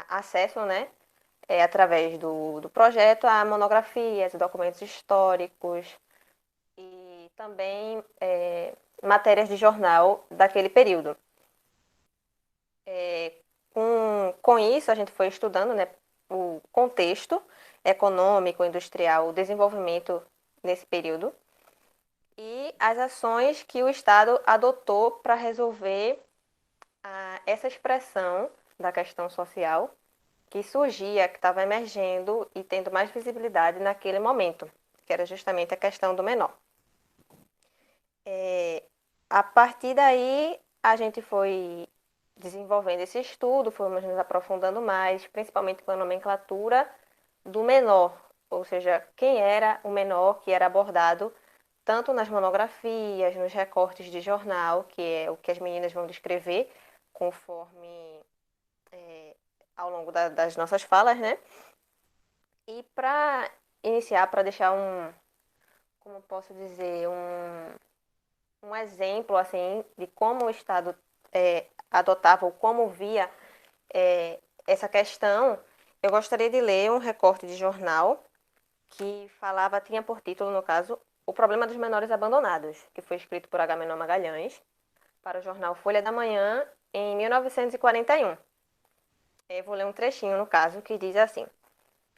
acesso, né, através do projeto, a monografias, documentos históricos e também matérias de jornal daquele período. Com isso, a gente foi estudando, né, o contexto econômico, industrial, o desenvolvimento nesse período e as ações que o Estado adotou para resolver essa expressão da questão social que surgia, que estava emergendo e tendo mais visibilidade naquele momento, que era justamente a questão do menor. A partir daí, a gente foi desenvolvendo esse estudo, fomos nos aprofundando mais, principalmente com a nomenclatura do menor, ou seja, quem era o menor que era abordado tanto nas monografias, nos recortes de jornal, que é o que as meninas vão descrever conforme ao longo das nossas falas, né? E para iniciar, para deixar como posso dizer, um exemplo assim de como o Estado adotava ou como via essa questão, eu gostaria de ler um recorte de jornal que tinha por título, no caso, O Problema dos Menores Abandonados, que foi escrito por Agamenon Magalhães para o jornal Folha da Manhã em 1941. Eu vou ler um trechinho, no caso, que diz assim: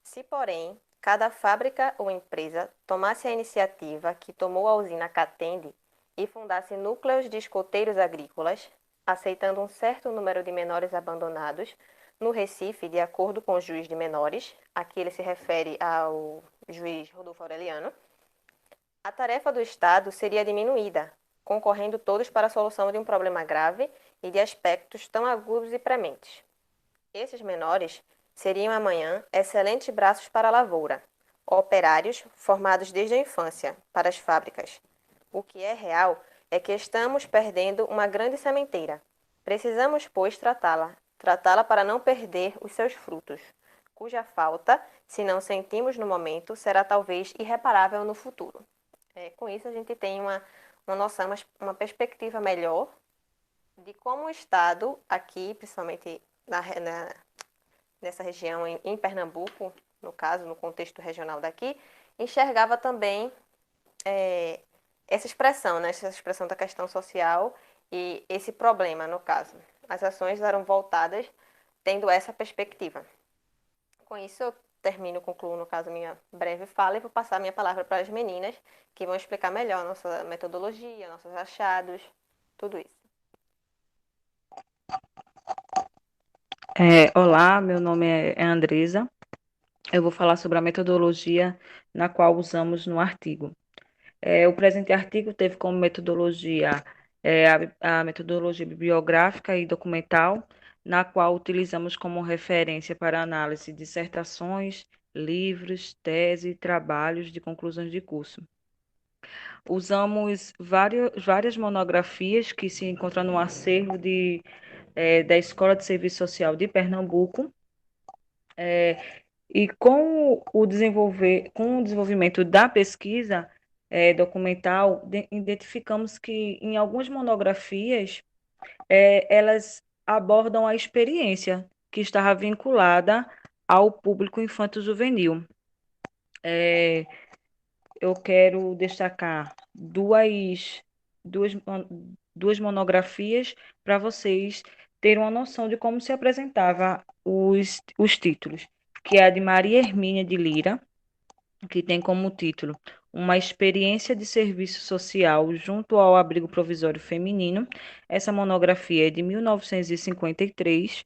se, porém, cada fábrica ou empresa tomasse a iniciativa que tomou a usina Catende e fundasse núcleos de escoteiros agrícolas, aceitando um certo número de menores abandonados, no Recife, de acordo com o juiz de menores, aqui ele se refere ao juiz Rodolfo Aureliano, a tarefa do Estado seria diminuída, concorrendo todos para a solução de um problema grave e de aspectos tão agudos e prementes. Esses menores seriam amanhã excelentes braços para a lavoura, operários formados desde a infância para as fábricas. O que é real é que estamos perdendo uma grande sementeira. Precisamos, pois, tratá-la para não perder os seus frutos, cuja falta, se não sentimos no momento, será talvez irreparável no futuro. Com isso, a gente tem uma noção, uma perspectiva melhor de como o Estado, aqui, principalmente nessa região, em Pernambuco, no caso, no contexto regional daqui, enxergava também essa expressão, né? Essa expressão da questão social e esse problema, no caso. As ações eram voltadas tendo essa perspectiva. Com isso, eu concluo, no caso, minha breve fala e vou passar a minha palavra para as meninas, que vão explicar melhor a nossa metodologia, nossos achados, tudo isso. Olá, meu nome é Andresa. Eu vou falar sobre a metodologia na qual usamos no artigo. O presente artigo teve como metodologia a metodologia bibliográfica e documental, na qual utilizamos como referência para análise de dissertações, livros, tese, trabalhos de conclusões de curso. Usamos várias monografias que se encontram no acervo da Escola de Serviço Social de Pernambuco, e com o desenvolvimento da pesquisa documental, identificamos que em algumas monografias elas abordam a experiência que estava vinculada ao público infanto-juvenil. Eu quero destacar duas monografias para vocês terem uma noção de como se apresentava os títulos, que é a de Maria Hermínia de Lira, que tem como título Uma Experiência de Serviço Social junto ao Abrigo Provisório Feminino. Essa monografia é de 1953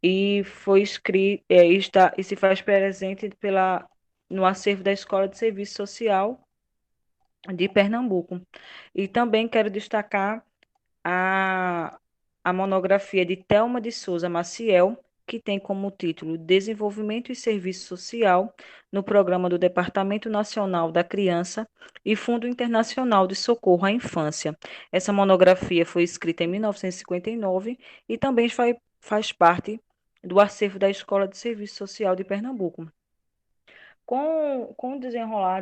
e foi escrita e se faz presente no acervo da Escola de Serviço Social de Pernambuco. E também quero destacar a, a monografia de Thelma de Souza Maciel, que tem como título Desenvolvimento e Serviço Social no programa do Departamento Nacional da Criança e Fundo Internacional de Socorro à Infância. Essa monografia foi escrita em 1959 e também faz parte do acervo da Escola de Serviço Social de Pernambuco. Com o desenrolar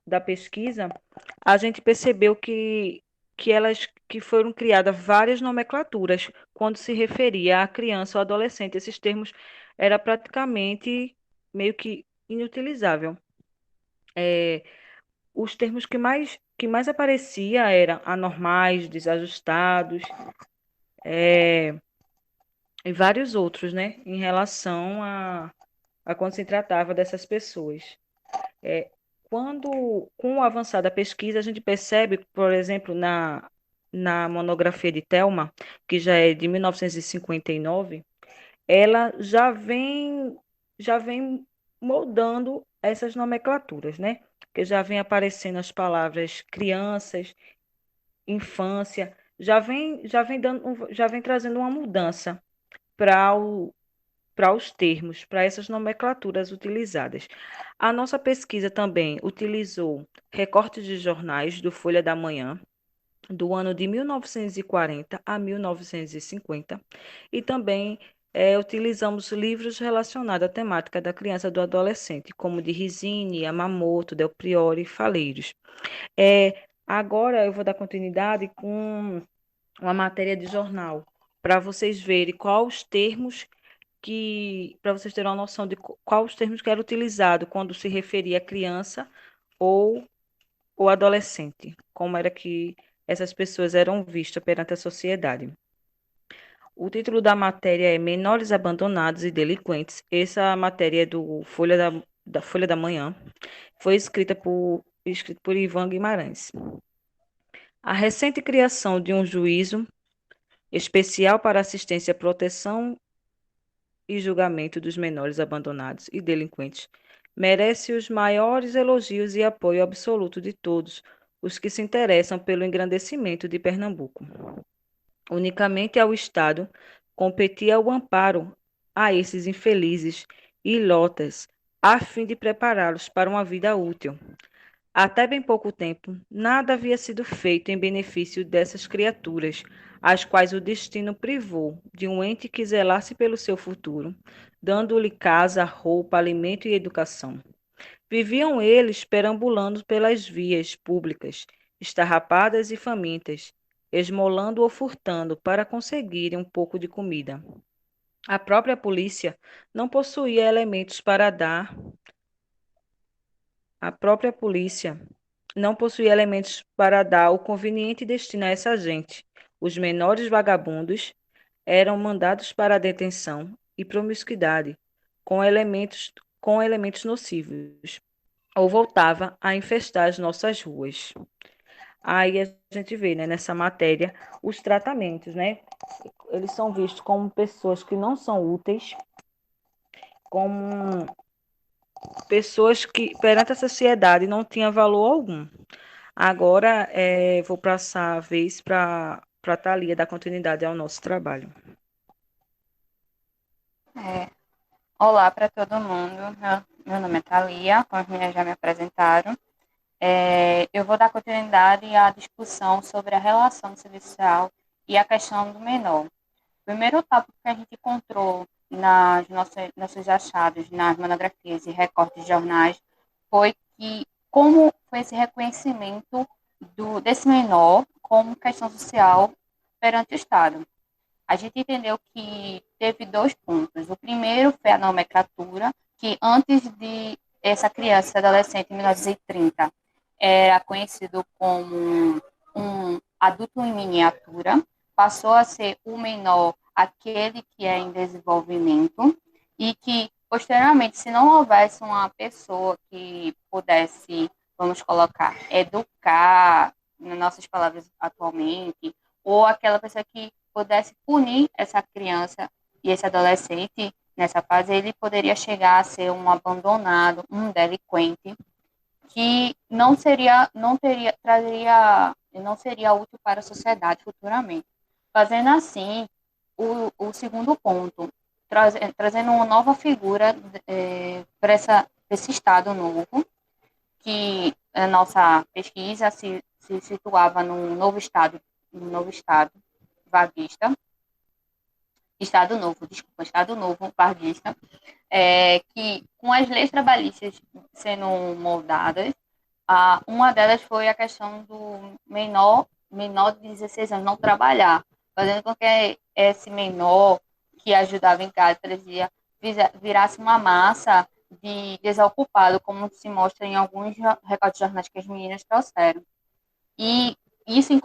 da pesquisa, a gente percebeu que foram criadas várias nomenclaturas quando se referia à criança ou adolescente. Esses termos era praticamente meio que inutilizável. Os termos que mais aparecia eram anormais, desajustados, e vários outros, né, em relação a quando se tratava dessas pessoas. Com o avançar da pesquisa, a gente percebe, por exemplo, na monografia de Thelma, que já é de 1959, ela já vem moldando essas nomenclaturas, né? Que já vem aparecendo as palavras crianças, infância, já vem trazendo uma mudança para os termos, para essas nomenclaturas utilizadas. A nossa pesquisa também utilizou recortes de jornais do Folha da Manhã, do ano de 1940 a 1950, e também utilizamos livros relacionados à temática da criança e do adolescente, como de Risini, Yamamoto, Del Priore e Faleiros. Agora eu vou dar continuidade com uma matéria de jornal, para vocês verem quais os termos para vocês terem uma noção de quais os termos que eram utilizados quando se referia a criança ou adolescente, como era que essas pessoas eram vistas perante a sociedade. O título da matéria é Menores Abandonados e Delinquentes. Essa matéria é do da Folha da Manhã. Foi escrita por Ivan Guimarães. A recente criação de um juízo especial para assistência, proteção e julgamento dos menores abandonados e delinquentes merece os maiores elogios e apoio absoluto de todos os que se interessam pelo engrandecimento de Pernambuco. Unicamente ao Estado competia o amparo a esses infelizes e lotas, a fim de prepará-los para uma vida útil. Até bem pouco tempo, nada havia sido feito em benefício dessas criaturas, às quais o destino privou de um ente que zelasse pelo seu futuro, dando-lhe casa, roupa, alimento e educação. Viviam eles perambulando pelas vias públicas, estarrapadas e famintas, esmolando ou furtando para conseguirem um pouco de comida. A própria polícia não possuía elementos para dar. A própria polícia não possuía elementos para dar o conveniente destino a essa gente. Os menores vagabundos eram mandados para a detenção e promiscuidade com elementos nocivos, ou voltava a infestar as nossas ruas. Aí a gente vê, né, nessa matéria, os tratamentos, né? Eles são vistos como pessoas que não são úteis, como pessoas que, perante a sociedade, não tinham valor algum. Agora, vou passar a vez para a Thalia dar continuidade ao nosso trabalho. Olá para todo mundo. Meu nome é Thalia, como as meninas já me apresentaram. Eu vou dar continuidade à discussão sobre a relação servicial e a questão do menor. O primeiro tópico que a gente encontrou nossos achados nas monografias e recortes de jornais foi como foi esse reconhecimento desse menor como questão social perante o Estado. A gente entendeu que teve 2 pontos. O primeiro foi a nomenclatura, que antes de essa criança adolescente, em 1930, era conhecido como um adulto em miniatura, passou a ser o menor, aquele que é em desenvolvimento, e que, posteriormente, se não houvesse uma pessoa que pudesse, vamos colocar, educar, nas nossas palavras atualmente, ou aquela pessoa que pudesse punir essa criança e esse adolescente nessa fase, ele poderia chegar a ser um abandonado, um delinquente, que não seria útil para a sociedade futuramente. Fazendo assim, o segundo ponto, trazendo uma nova figura para esse Estado novo, que a nossa pesquisa se situava num novo Estado vaguista, Estado Novo vaguista, que com as leis trabalhistas sendo moldadas, uma delas foi a questão do menor de 16 anos não trabalhar, fazendo com que esse menor que ajudava em casa, virasse uma massa de desocupado, como se mostra em alguns recortes jornais que as meninas trouxeram. E isso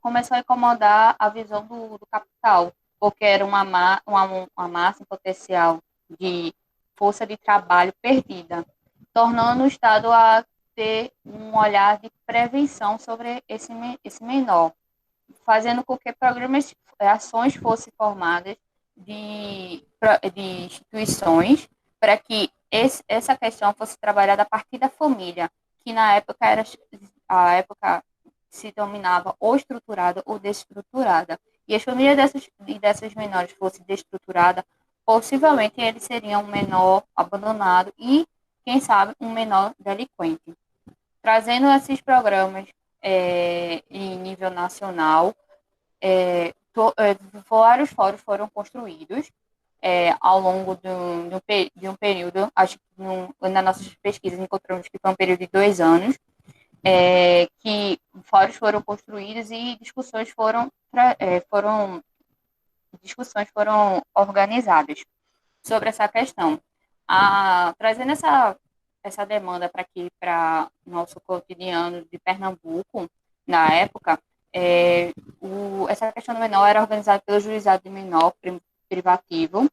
começou a incomodar a visão do capital, porque era uma massa em potencial de força de trabalho perdida, tornando o Estado a ter um olhar de prevenção sobre esse menor, fazendo com que ações fossem formadas de instituições para que essa questão fosse trabalhada a partir da família, que na época era a época se dominava ou estruturada ou desestruturada. E as famílias dessas menores fossem desestruturadas, possivelmente eles seriam um menor abandonado e, quem sabe, um menor delinquente. Trazendo esses programas em nível nacional, vários fóruns foram construídos ao longo de um período, acho que nas nossas pesquisas encontramos que foi um período de 2 anos, que fóruns foram construídos e discussões foram organizadas sobre essa questão. Trazendo essa demanda para aqui, para nosso cotidiano de Pernambuco, na época, essa questão do menor era organizada pelo Juizado de Menor Privativo,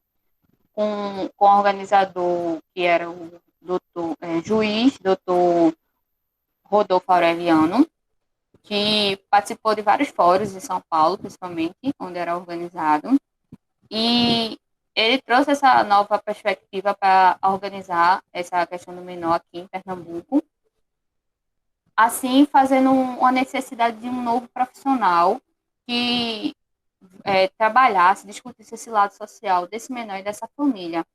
com o organizador, que era o doutor Rodolfo Aureliano, que participou de vários fóruns em São Paulo, principalmente, onde era organizado, e ele trouxe essa nova perspectiva para organizar essa questão do menor aqui em Pernambuco, assim fazendo uma necessidade de um novo profissional que trabalhasse, discutisse esse lado social desse menor e dessa família,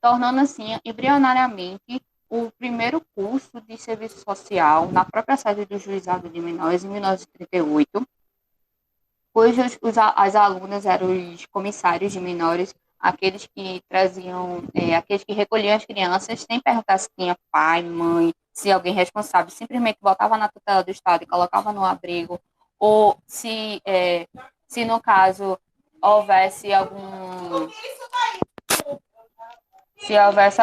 tornando assim, embrionariamente, o primeiro curso de serviço social na própria sede do Juizado de Menores, em 1938, as alunas eram os comissários de menores, aqueles que traziam, aqueles que recolhiam as crianças, sem perguntar se tinha pai, mãe, se alguém responsável, simplesmente botava na tutela do Estado e colocava no abrigo, ou se no caso houvesse algum se houvesse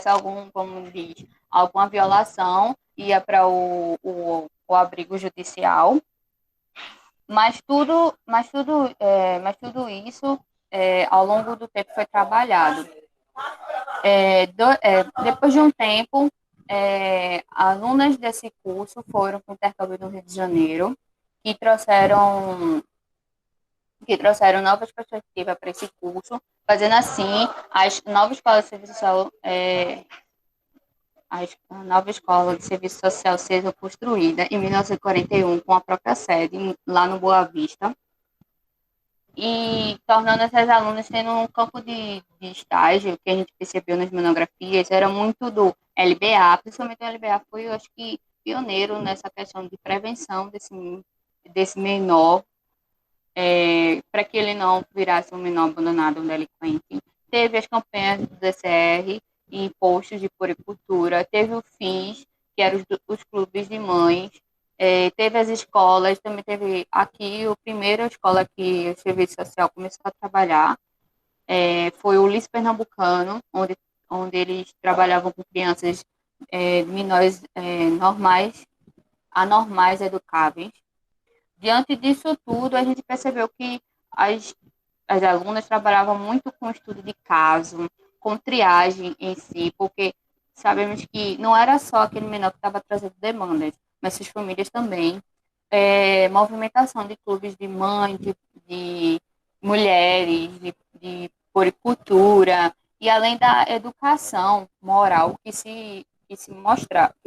algum como diz, alguma violação, ia para o abrigo judicial. Mas tudo isso, ao longo do tempo, foi trabalhado. Depois de um tempo, alunas desse curso foram para o intercâmbio no Rio de Janeiro, que trouxeram novas perspectivas para esse curso, fazendo assim as novas escolas de serviço social, a nova escola de serviço social seja construída em 1941 com a própria sede lá no Boa Vista, e tornando essas alunas tendo um campo de estágio, que a gente percebeu nas monografias, era muito do LBA, principalmente o LBA foi, eu acho que, pioneiro nessa questão de prevenção desse menor, para que ele não virasse um menor abandonado, um delinquente. Teve as campanhas do DCR e postos de poricultura, teve o FIS, que eram os clubes de mães, teve as escolas, também teve aqui a primeira escola que o serviço social começou a trabalhar, foi o Liceu Pernambucano, onde eles trabalhavam com crianças menores normais, anormais, educáveis. Diante disso tudo, a gente percebeu que as alunas trabalhavam muito com estudo de caso, com triagem em si, porque sabemos que não era só aquele menor que estava trazendo demandas, mas suas famílias também. Movimentação de clubes de mães, de mulheres, de poricultura, e além da educação moral que se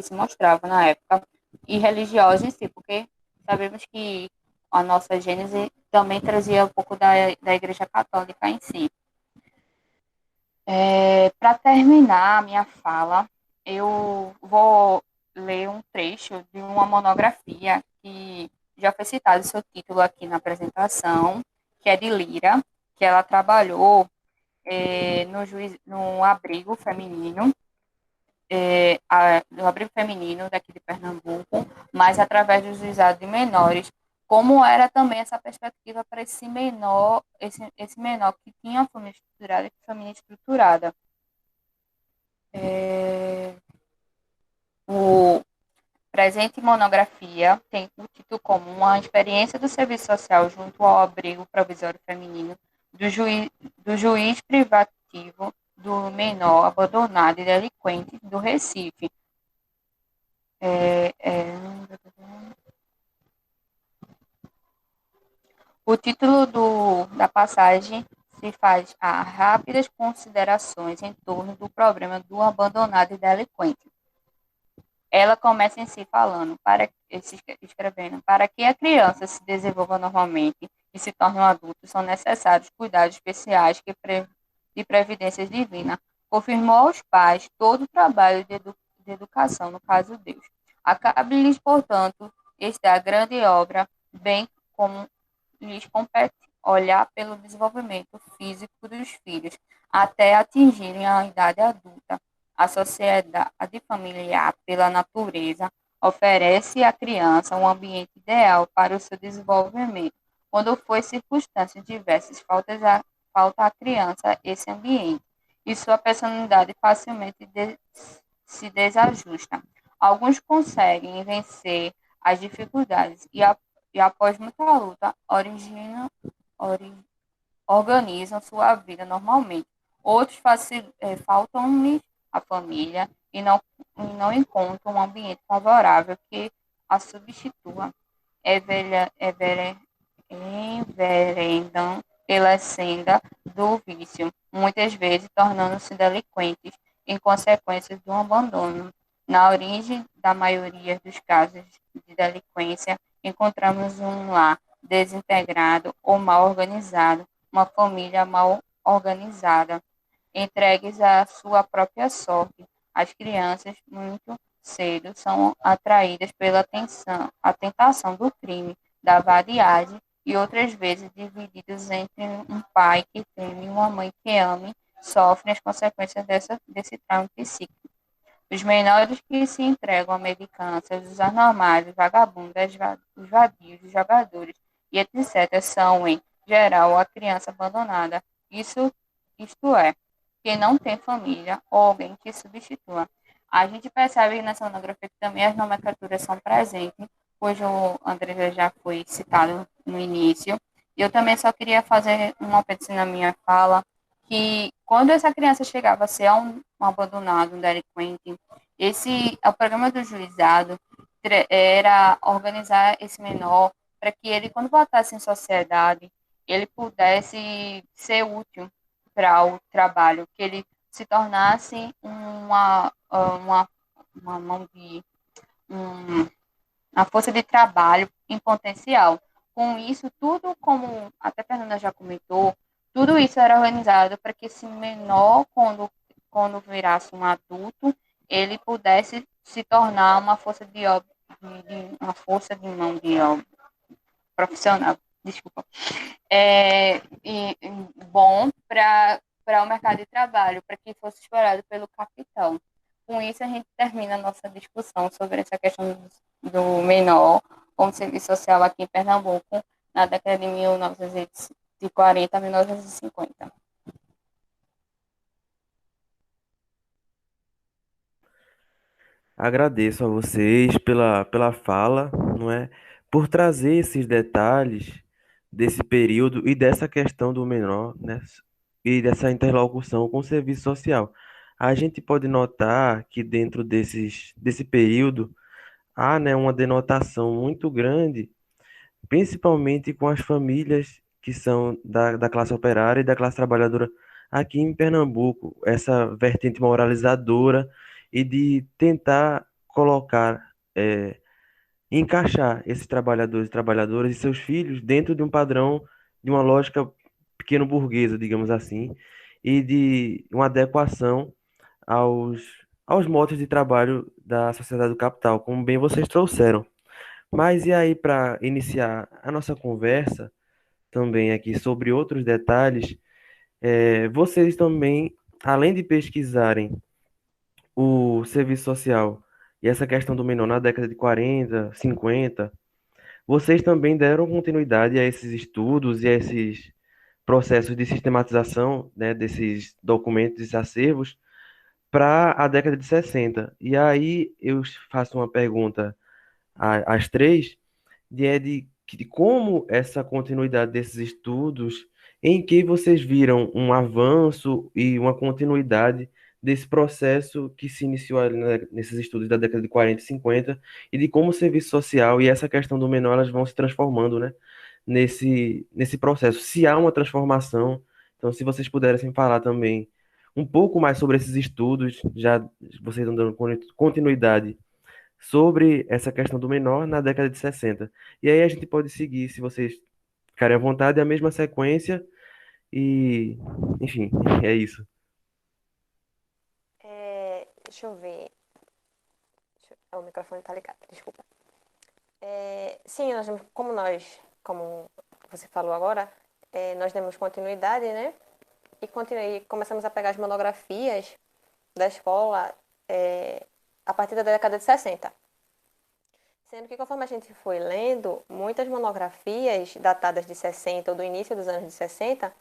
mostrava na época, e religiosa em si, porque sabemos que a nossa gênese também trazia um pouco da Igreja Católica em si. Para terminar a minha fala, eu vou ler um trecho de uma monografia que já foi citado seu título aqui na apresentação, que é de Lira, que ela trabalhou no abrigo feminino, do abrigo feminino daqui de Pernambuco, mas através do juizado de menores, como era também essa perspectiva para esse menor que tinha uma família estruturada e família estruturada. O presente monografia tem o título como uma experiência do serviço social junto ao abrigo provisório feminino do juiz privativo do menor abandonado e delinquente do Recife. O título da passagem se faz a rápidas considerações em torno do problema do abandonado e delinquente. Ela começa em si escrevendo, para que a criança se desenvolva normalmente e se torne um adulto, são necessários cuidados especiais de previdência divina. Confirmou aos pais todo o trabalho de educação, no caso Deus. Acabe-lhes, portanto, esta grande obra, bem como lhes compete olhar pelo desenvolvimento físico dos filhos até atingirem a idade adulta. A sociedade familiar, pela natureza, oferece à criança um ambiente ideal para o seu desenvolvimento. Quando for circunstâncias diversas, falta à criança esse ambiente e sua personalidade facilmente se desajusta. Alguns conseguem vencer as dificuldades e após muita luta, organizam sua vida normalmente. Outros faltam-lhes a família e não encontram um ambiente favorável que a substitua. Enveredam pela senda do vício, muitas vezes tornando-se delinquentes em consequência do abandono. Na origem da maioria dos casos de delinquência, encontramos um lar desintegrado ou mal organizado, uma família mal organizada, entregues à sua própria sorte. As crianças, muito cedo, são atraídas pela a tentação do crime, da vadiagem e outras vezes divididos entre um pai que teme e uma mãe que ame, sofrem as consequências desse trauma psíquico. Os menores que se entregam a mendicâncias, os anormais, os vagabundos, os vadios, os jogadores e etc. são, em geral, a criança abandonada. Isto é, que não tem família ou alguém que substitua. A gente percebe nessa monografia que também as nomenclaturas são presentes, cujo André já foi citado no início. E eu também só queria fazer um apêndice na minha fala, que quando essa criança chegava a ser um abandonado, um delinquente, o programa do juizado era organizar esse menor para que ele, quando voltasse em sociedade, ele pudesse ser útil para o trabalho, que ele se tornasse uma mão de uma força de trabalho em potencial. Com isso, tudo, como até a Fernanda já comentou, tudo isso era organizado para que esse menor, quando virasse um adulto, ele pudesse se tornar uma força de obra, uma força de mão de obra profissional, desculpa, bom para o mercado de trabalho, para que fosse explorado pelo capital. Com isso, a gente termina a nossa discussão sobre essa questão do menor como serviço social aqui em Pernambuco, na década de 1940 a 1950. Agradeço a vocês pela fala, não é? Por trazer esses detalhes desse período e dessa questão do menor, né? E dessa interlocução com o serviço social. A gente pode notar que dentro desse período há, né, uma denotação muito grande, principalmente com as famílias que são da classe operária e da classe trabalhadora aqui em Pernambuco, essa vertente moralizadora e de tentar colocar, encaixar esses trabalhadores e trabalhadoras e seus filhos dentro de um padrão, de uma lógica pequeno-burguesa, digamos assim, e de uma adequação aos modos de trabalho da sociedade do capital, como bem vocês trouxeram. Mas e aí, para iniciar a nossa conversa também aqui sobre outros detalhes, vocês também, além de pesquisarem o serviço social e essa questão do menor na década de 40, 50, vocês também deram continuidade a esses estudos e a esses processos de sistematização, né, desses documentos, desses acervos, para a década de 60. E aí eu faço uma pergunta às três, de como essa continuidade desses estudos, em que vocês viram um avanço e uma continuidade desse processo que se iniciou ali, né, nesses estudos da década de 40 e 50, e de como o serviço social e essa questão do menor elas vão se transformando, né, nesse processo. Se há uma transformação, então se vocês pudessem falar também um pouco mais sobre esses estudos, já vocês estão dando continuidade sobre essa questão do menor na década de 60. E aí a gente pode seguir, se vocês ficarem à vontade, a mesma sequência e, enfim, é isso. Deixa eu ver. O microfone tá ligado, desculpa. Sim, como você falou agora, nós demos continuidade, né? E começamos a pegar as monografias da escola a partir da década de 60. Sendo que conforme a gente foi lendo, muitas monografias datadas de 60 ou do início dos anos de 60,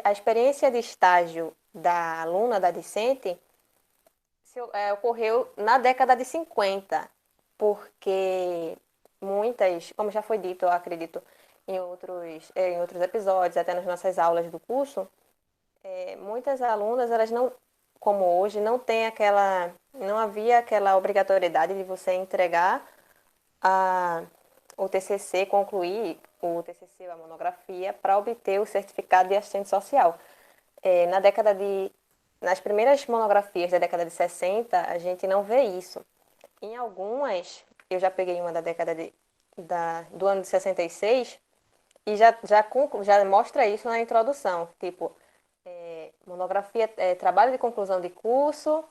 a experiência de estágio da aluna, da discente, ocorreu na década de 50, porque muitas, como já foi dito, eu acredito, em outros episódios, até nas nossas aulas do curso, muitas alunas, elas não, como hoje, não havia aquela obrigatoriedade de você entregar o TCC, concluir o TCC, a monografia, para obter o certificado de assistente social. Nas primeiras monografias da década de 60, a gente não vê isso. Em algumas, eu já peguei uma da década do ano de 66, e já mostra isso na introdução, tipo, monografia, trabalho de conclusão de curso,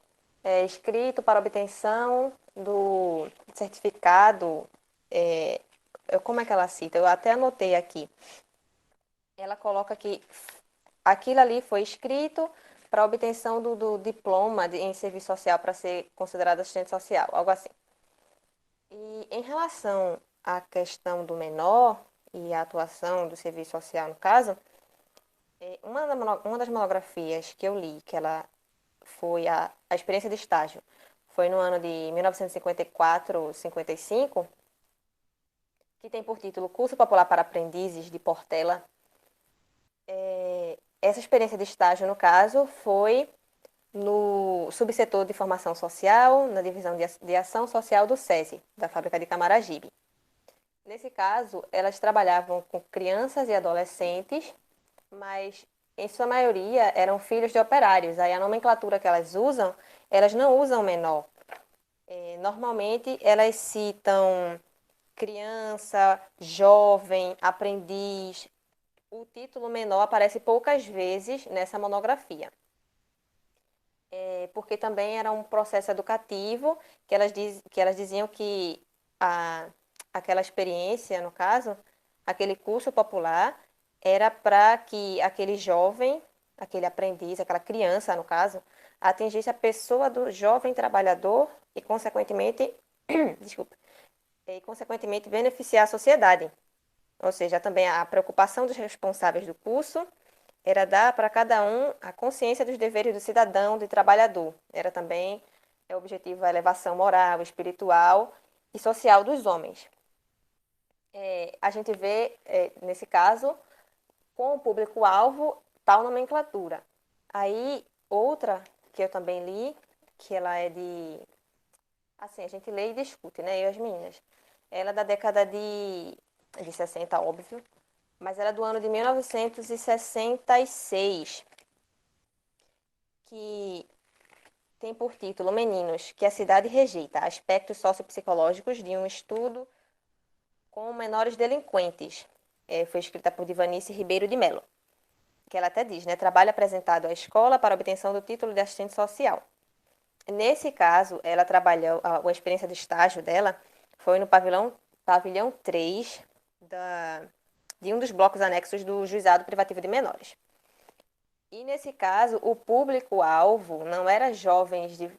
escrito para obtenção do certificado, como é que ela cita? Eu até anotei aqui. Ela coloca que aquilo ali foi escrito para obtenção do diploma em serviço social para ser considerado assistente social, algo assim. E em relação à questão do menor e a atuação do serviço social no caso, uma das monografias que eu li, que ela foi a experiência de estágio, foi no ano de 1954-55, que tem por título Curso Popular para Aprendizes de Portela. Essa experiência de estágio, no caso, foi no subsetor de formação social, na divisão de ação social do SESI, da fábrica de Camaragibe. Nesse caso, elas trabalhavam com crianças e adolescentes, mas em sua maioria eram filhos de operários. Aí a nomenclatura que elas usam, elas não usam menor. Normalmente elas citam criança, jovem, aprendiz. O título menor aparece poucas vezes nessa monografia. Porque também era um processo educativo que elas diziam que aquela experiência, no caso, aquele curso popular, era para que aquele jovem, aquele aprendiz, aquela criança, no caso, atingisse a pessoa do jovem trabalhador e, consequentemente, beneficiar a sociedade. Ou seja, também a preocupação dos responsáveis do curso era dar para cada um a consciência dos deveres do cidadão, do trabalhador. Era também o objetivo a elevação moral, espiritual e social dos homens. A gente vê, nesse caso, com o público-alvo, tal nomenclatura. Aí, outra que eu também li, que ela é de... Assim, a gente lê e discute, né? Eu e as meninas. Ela é da década de 60, óbvio, mas ela é do ano de 1966, que tem por título Meninos, que a cidade rejeita, aspectos sociopsicológicos de um estudo com menores delinquentes. Foi escrita por Divanice Ribeiro de Mello, que ela até diz, né? Trabalho apresentado à escola para obtenção do título de assistente social. Nesse caso, ela trabalhou, a experiência de estágio dela foi no pavilhão 3 de um dos blocos anexos do Juizado Privativo de Menores. E nesse caso, o público-alvo não era jovens de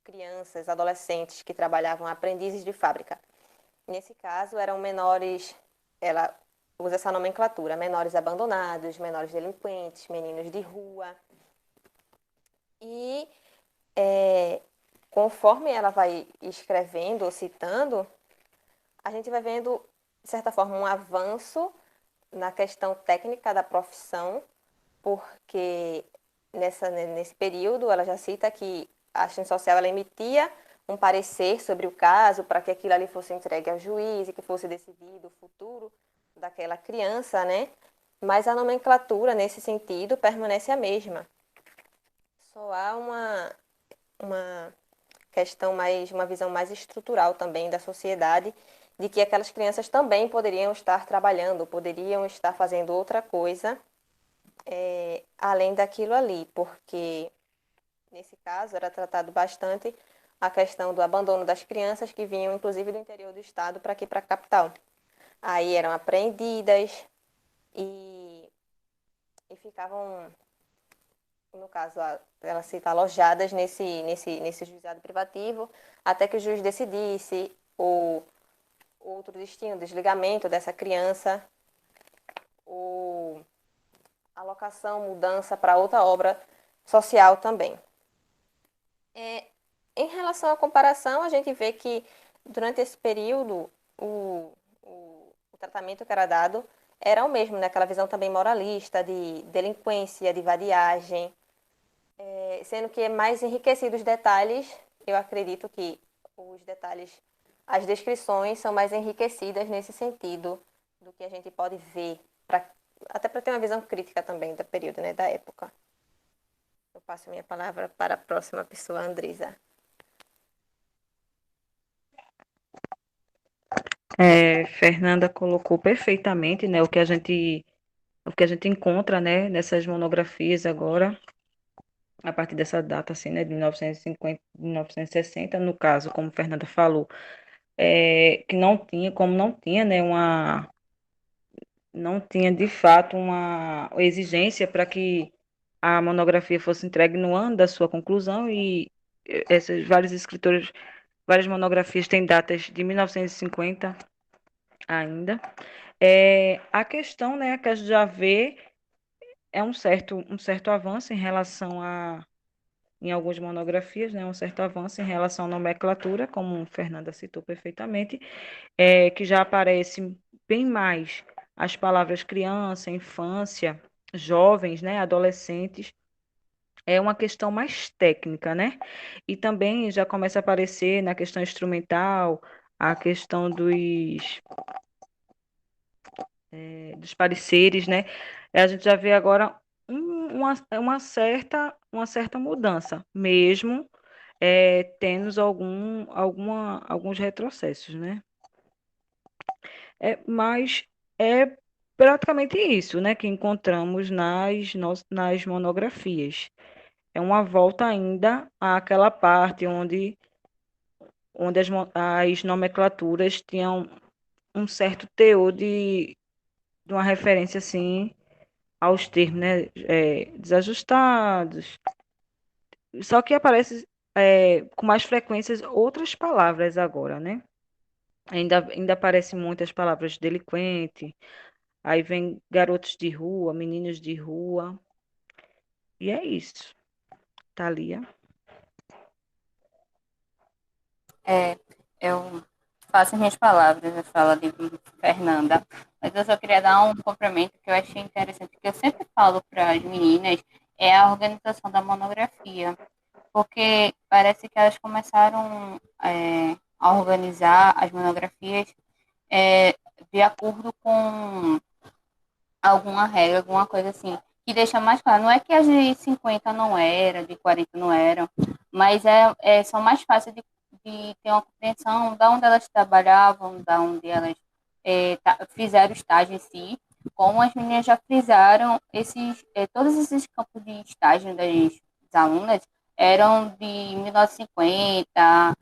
crianças, adolescentes que trabalhavam aprendizes de fábrica. Nesse caso, eram menores, ela usa essa nomenclatura, menores abandonados, menores delinquentes, meninos de rua. E conforme ela vai escrevendo ou citando, a gente vai vendo, de certa forma, um avanço na questão técnica da profissão, porque nesse período ela já cita que a assistente social ela emitia um parecer sobre o caso para que aquilo ali fosse entregue ao juiz e que fosse decidido o futuro daquela criança, né? Mas a nomenclatura, nesse sentido, permanece a mesma. Só há uma questão uma visão mais estrutural também da sociedade, de que aquelas crianças também poderiam estar trabalhando, poderiam estar fazendo outra coisa além daquilo ali, porque nesse caso era tratado bastante a questão do abandono das crianças que vinham inclusive do interior do estado para aqui para a capital. aí eram apreendidas e ficavam, no caso, elas se alojadas nesse juizado privativo, até que o juiz decidisse o outro destino, o desligamento dessa criança, ou alocação, mudança para outra obra social também. Em relação à comparação, a gente vê que durante esse período o tratamento que era dado era o mesmo, né? Aquela visão também moralista de delinquência, de vadiagem, sendo que mais enriquecidos os detalhes, eu acredito que os detalhes, as descrições são mais enriquecidas nesse sentido do que a gente pode ver, até para ter uma visão crítica também do período, né, da época. Eu passo a minha palavra para a próxima pessoa, Andresa. Fernanda colocou perfeitamente, né, o que a gente encontra, né, nessas monografias agora, a partir dessa data, assim, né, de 1950, 1960, no caso, como Fernanda falou, que não tinha, né, não tinha de fato uma exigência para que a monografia fosse entregue no ano da sua conclusão e esses vários escritores, várias monografias têm datas de 1950 ainda. A questão, né, que a gente já vê é um certo avanço em relação em algumas monografias, né, um certo avanço em relação à nomenclatura, como Fernanda citou perfeitamente, que já aparece bem mais as palavras criança, infância, jovens, né, adolescentes, é uma questão mais técnica, né? E também já começa a aparecer na questão instrumental, a questão dos pareceres, né? A gente já vê agora uma certa mudança, mesmo tendo alguns retrocessos, né? Mas é praticamente isso, né, que encontramos nas monografias. É uma volta ainda àquela parte onde as nomenclaturas tinham um certo teor de uma referência, assim, aos termos, né, desajustados. Só que aparece com mais frequências outras palavras agora, né? Ainda aparecem muitas palavras delinquente, aí vem garotos de rua, meninos de rua, e é isso. Thalia. Eu faço minhas palavras, a fala de Fernanda, mas eu só queria dar um complemento que eu achei interessante, que eu sempre falo para as meninas, é a organização da monografia, porque parece que elas começaram a organizar as monografias de acordo com alguma regra, alguma coisa assim, que deixa mais claro. Não é que as de 50 não eram, de 40 não eram, mas são mais fáceis de ter uma compreensão da onde elas trabalhavam, da onde elas fizeram o estágio em si. Como as meninas já frisaram, todos esses campos de estágio das alunas eram de 1950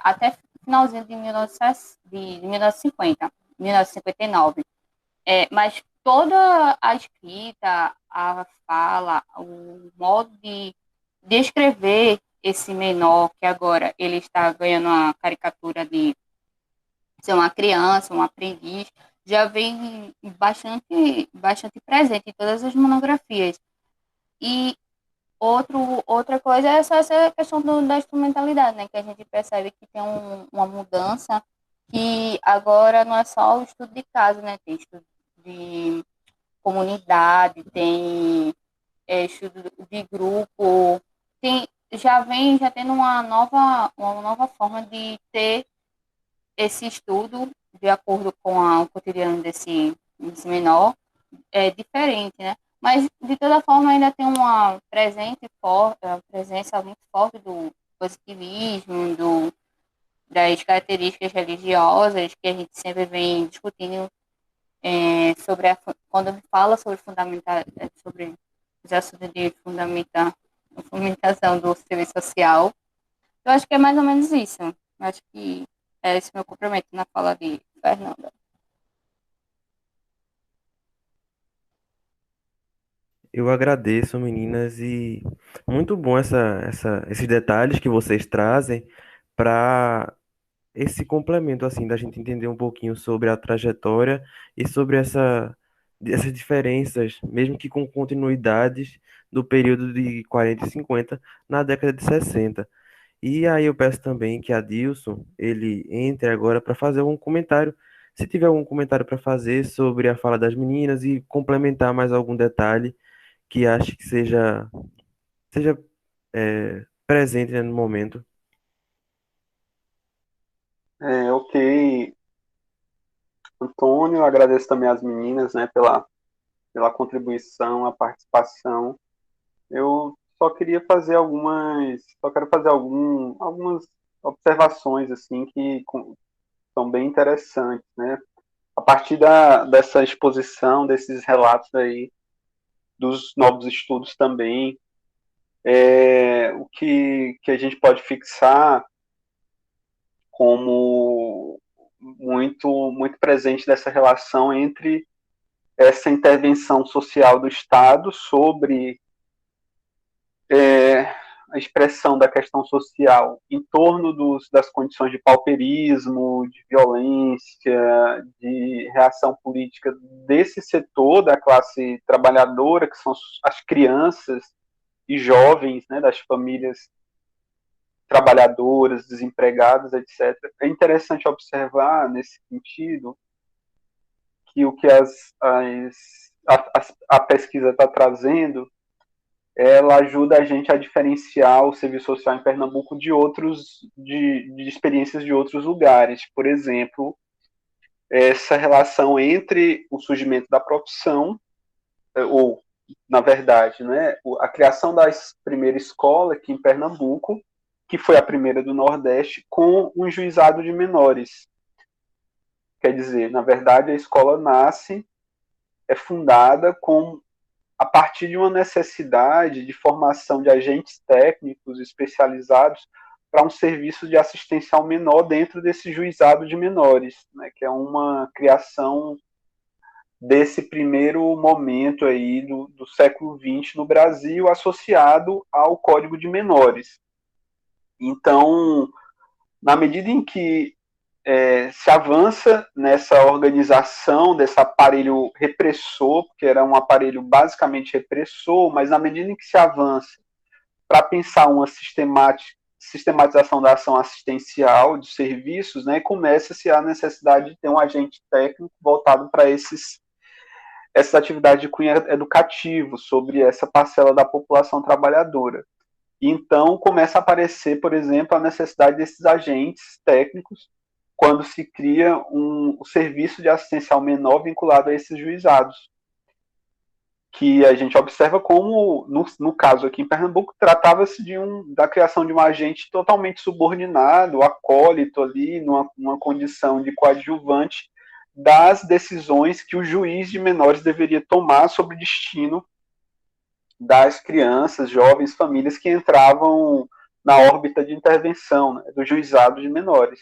até finalzinho de 1950, 1959. Mas toda a escrita, a fala, o modo de descrever esse menor, que agora ele está ganhando uma caricatura de ser uma criança, um aprendiz, já vem bastante presente em todas as monografias. E outra coisa é essa questão da instrumentalidade, né? Que a gente percebe que tem uma mudança, que agora não é só o estudo de caso, né? Tem estudo de comunidade, tem estudo de grupo, já tendo uma nova forma de ter esse estudo de acordo com o cotidiano desse menor, é diferente, né? Mas, de toda forma, ainda tem uma presença muito forte do positivismo, das características religiosas que a gente sempre vem discutindo quando fala sobre os assuntos de fundamentação do serviço social. Eu acho que é mais ou menos isso. Eu acho que é esse meu cumprimento na fala de Fernanda. Eu agradeço, meninas, e muito bom esses detalhes que vocês trazem para esse complemento, assim, da gente entender um pouquinho sobre a trajetória e sobre essas diferenças, mesmo que com continuidades do período de 40 e 50 na década de 60. E aí eu peço também que a Dilson, ele entre agora para fazer algum comentário, se tiver algum comentário para fazer sobre a fala das meninas e complementar mais algum detalhe que ache que seja presente, né, no momento. Ok, Antônio, agradeço também às meninas, né, pela contribuição, a participação. Eu só quero fazer algumas observações assim são bem interessantes, né? A partir dessa exposição, desses relatos aí, dos novos estudos também, que a gente pode fixar como muito presente dessa relação entre essa intervenção social do Estado sobre a expressão da questão social em torno das condições de pauperismo, de violência, de reação política desse setor da classe trabalhadora, que são as crianças e jovens, né, das famílias trabalhadoras, desempregadas, etc. É interessante observar, nesse sentido, que o que a pesquisa está trazendo, ela ajuda a gente a diferenciar o serviço social em Pernambuco de experiências de outros lugares. Por exemplo, essa relação entre o surgimento da profissão, ou, na verdade, né, a criação da primeira escola aqui em Pernambuco, que foi a primeira do Nordeste, com um juizado de menores. Quer dizer, na verdade, a escola é fundada a partir de uma necessidade de formação de agentes técnicos especializados para um serviço de assistência ao menor dentro desse juizado de menores, né, que é uma criação desse primeiro momento aí do século XX no Brasil, associado ao Código de Menores. Então, na medida em que se avança nessa organização desse aparelho repressor, porque era um aparelho basicamente repressor, mas na medida em que se avança para pensar uma sistematização da ação assistencial de serviços, né, começa-se a necessidade de ter um agente técnico voltado para essas atividades de cunho educativo sobre essa parcela da população trabalhadora. Então começa a aparecer, por exemplo, a necessidade desses agentes técnicos quando se cria o serviço de assistência ao menor vinculado a esses juizados, que a gente observa como, no caso aqui em Pernambuco, tratava-se da criação de um agente totalmente subordinado, acólito ali, numa condição de coadjuvante das decisões que o juiz de menores deveria tomar sobre o destino das crianças, jovens, famílias que entravam na órbita de intervenção, né, do juizado de menores.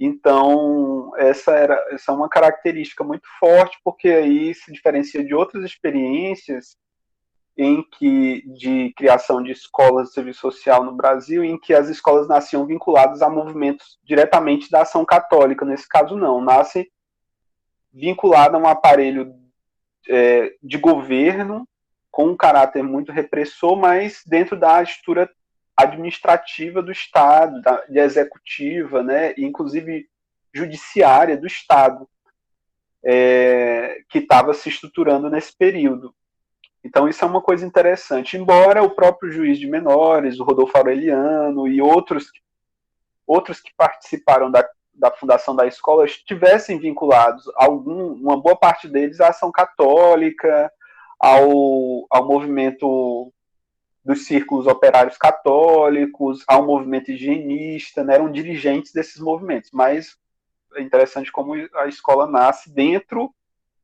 Então, essa é uma característica muito forte, porque aí se diferencia de outras experiências de criação de escolas de serviço social no Brasil, em que as escolas nasciam vinculadas a movimentos diretamente da ação católica. Nesse caso, não. Nasce vinculada a um aparelho de governo, com um caráter muito repressor, mas dentro da estrutura administrativa do Estado, de executiva, né, e inclusive judiciária do Estado, que estava se estruturando nesse período. Então isso é uma coisa interessante, embora o próprio juiz de menores, o Rodolfo Aureliano e outros que participaram da fundação da escola estivessem vinculados, uma boa parte deles, à ação católica, ao movimento dos círculos operários católicos, ao movimento higienista, né, eram dirigentes desses movimentos, mas é interessante como a escola nasce dentro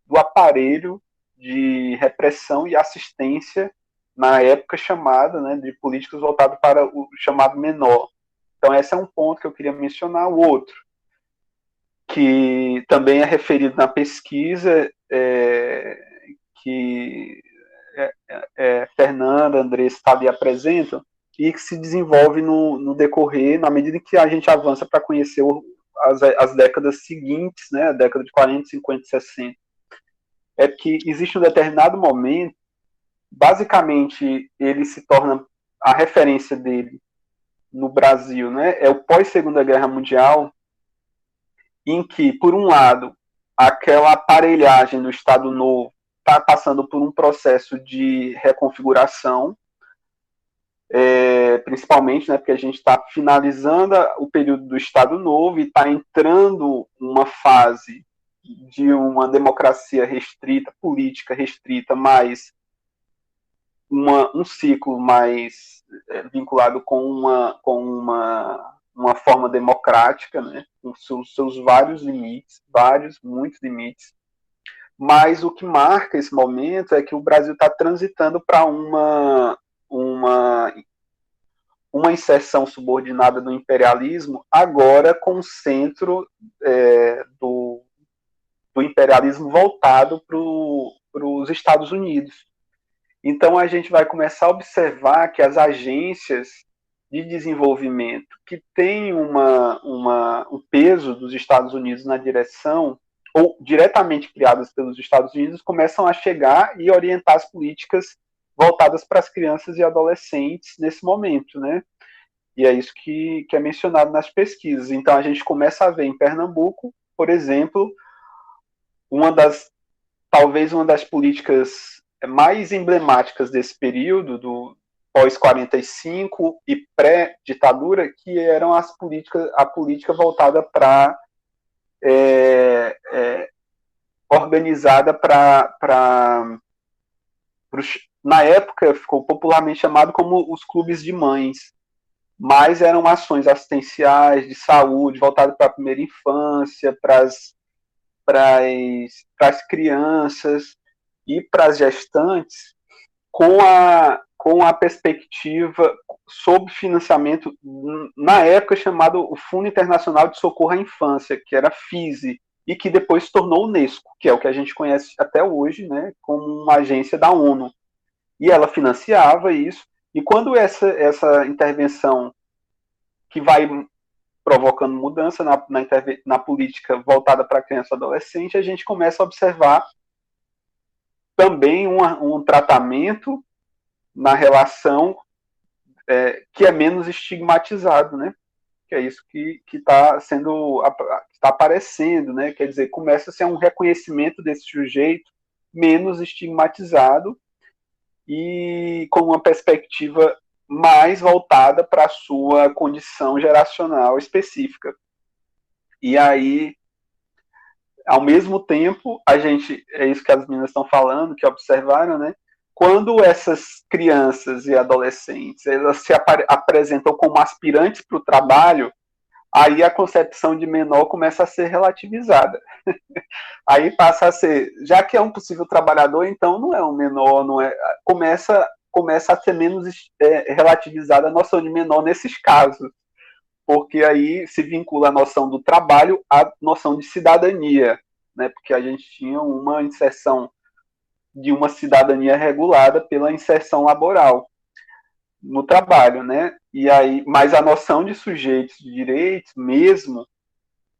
do aparelho de repressão e assistência na época chamada, né, de políticas voltadas para o chamado menor. Então esse é um ponto que eu queria mencionar. O outro, que também é referido na pesquisa, que Fernanda, Andressa ali apresentam, e que se desenvolve no decorrer, na medida que a gente avança para conhecer as décadas seguintes, né, a década de 40, 50, 60. É que existe um determinado momento, basicamente ele se torna a referência dele no Brasil, né, é o pós-Segunda Guerra Mundial, em que, por um lado, aquela aparelhagem do Estado Novo está passando por um processo de reconfiguração, principalmente, né, porque a gente está finalizando o período do Estado Novo e está entrando uma fase de uma democracia restrita, política restrita, mas um ciclo mais vinculado com uma forma democrática, né, com seus vários limites, muitos limites. Mas o que marca esse momento é que o Brasil está transitando para uma inserção subordinada do imperialismo, agora com o centro do imperialismo voltado para os Estados Unidos. Então a gente vai começar a observar que as agências de desenvolvimento que têm um peso dos Estados Unidos na direção, ou diretamente criadas pelos Estados Unidos, começam a chegar e orientar as políticas voltadas para as crianças e adolescentes nesse momento, né? E é isso que é mencionado nas pesquisas. Então a gente começa a ver em Pernambuco, por exemplo, talvez uma das políticas mais emblemáticas desse período, do pós-45 e pré-ditadura, que eram a política voltada para organizada para na época ficou popularmente chamado como os clubes de mães, mas eram ações assistenciais de saúde voltadas para a primeira infância, para as crianças e para as gestantes, com a perspectiva sob financiamento, na época chamado o Fundo Internacional de Socorro à Infância, que era FISE, e que depois se tornou Unesco, que é o que a gente conhece até hoje, né, como uma agência da ONU. E ela financiava isso, e quando essa intervenção que vai provocando mudança na política voltada para a criança e adolescente, a gente começa a observar também um tratamento na relação que é menos estigmatizado, né? Que é isso que está aparecendo, né? Quer dizer, começa a ser um reconhecimento desse sujeito menos estigmatizado e com uma perspectiva mais voltada para a sua condição geracional específica. E aí, ao mesmo tempo, é isso que as meninas estão falando, que observaram, né? Quando essas crianças e adolescentes elas se apresentam como aspirantes para o trabalho, aí a concepção de menor começa a ser relativizada. Aí passa a ser, já que é um possível trabalhador, então não é um menor, começa a ser menos relativizada a noção de menor nesses casos, porque aí se vincula a noção do trabalho à noção de cidadania, né? Porque a gente tinha uma inserção de uma cidadania regulada pela inserção laboral no trabalho, né? E aí, mas a noção de sujeitos de direitos mesmo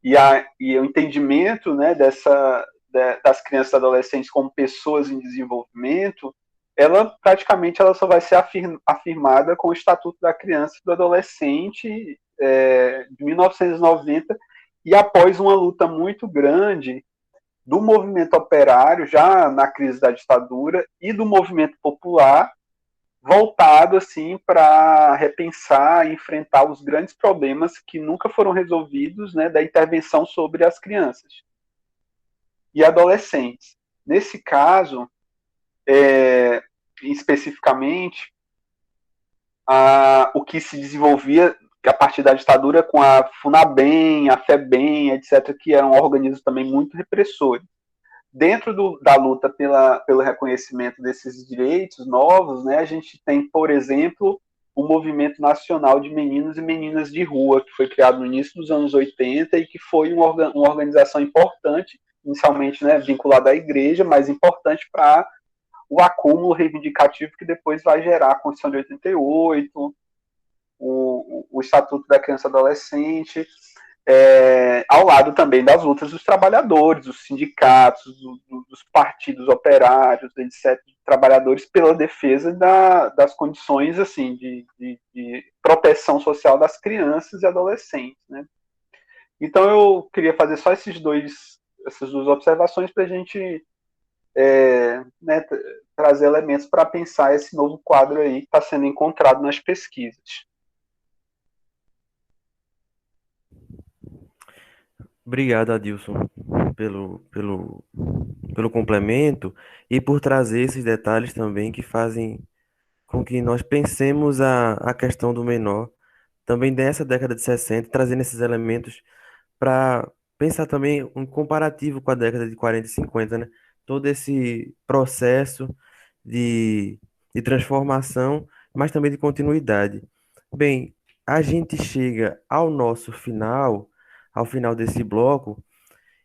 e o entendimento, né, das crianças e adolescentes como pessoas em desenvolvimento, ela praticamente só vai ser afirmada com o Estatuto da Criança e do Adolescente de 1990, e após uma luta muito grande do movimento operário, já na crise da ditadura, e do movimento popular, voltado assim para repensar e enfrentar os grandes problemas que nunca foram resolvidos, né, da intervenção sobre as crianças e adolescentes. Nesse caso, especificamente, o que se desenvolvia a partir da ditadura com a FUNABEM, a FEBEM, etc., que eram organismos também muito repressores. Dentro da luta pelo reconhecimento desses direitos novos, né, a gente tem, por exemplo, o Movimento Nacional de Meninos e Meninas de Rua, que foi criado no início dos anos 80 e que foi uma organização importante, inicialmente, né, vinculada à igreja, mas importante para o acúmulo reivindicativo que depois vai gerar a Constituição de 88, o Estatuto da Criança e Adolescente, ao lado também das lutas dos trabalhadores, dos sindicatos, dos partidos operários, etc., trabalhadores pela defesa das condições assim de proteção social das crianças e adolescentes, né? Então eu queria fazer só essas duas observações para a gente né, trazer elementos para pensar esse novo quadro aí que está sendo encontrado nas pesquisas. Obrigado, Adilson, pelo complemento e por trazer esses detalhes também que fazem com que nós pensemos a questão do menor, também dessa década de 60, trazendo esses elementos para pensar também um comparativo com a década de 40 e 50, né? Todo esse processo de transformação, mas também de continuidade. Bem, a gente chega ao final desse bloco,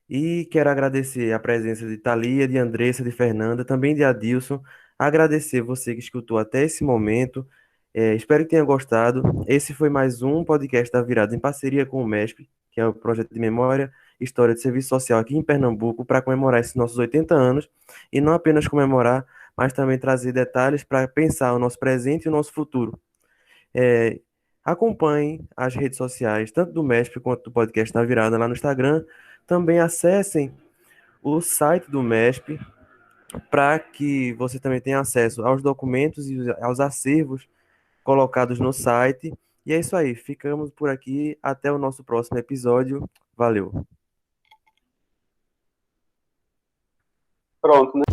e quero agradecer a presença de Thalia, de Andressa, de Fernanda, também de Adilson. Agradecer você que escutou até esse momento. Espero que tenha gostado. Esse foi mais um podcast da Virada em parceria com o MESP, que é o projeto de memória, história de serviço social aqui em Pernambuco, para comemorar esses nossos 80 anos. E não apenas comemorar, mas também trazer detalhes para pensar o nosso presente e o nosso futuro. É, Acompanhem as redes sociais, tanto do MESP quanto do podcast da Virada lá no Instagram. Também acessem o site do MESP para que você também tenha acesso aos documentos e aos acervos colocados no site. E é isso aí, ficamos por aqui. Até o nosso próximo episódio. Valeu. Pronto, né?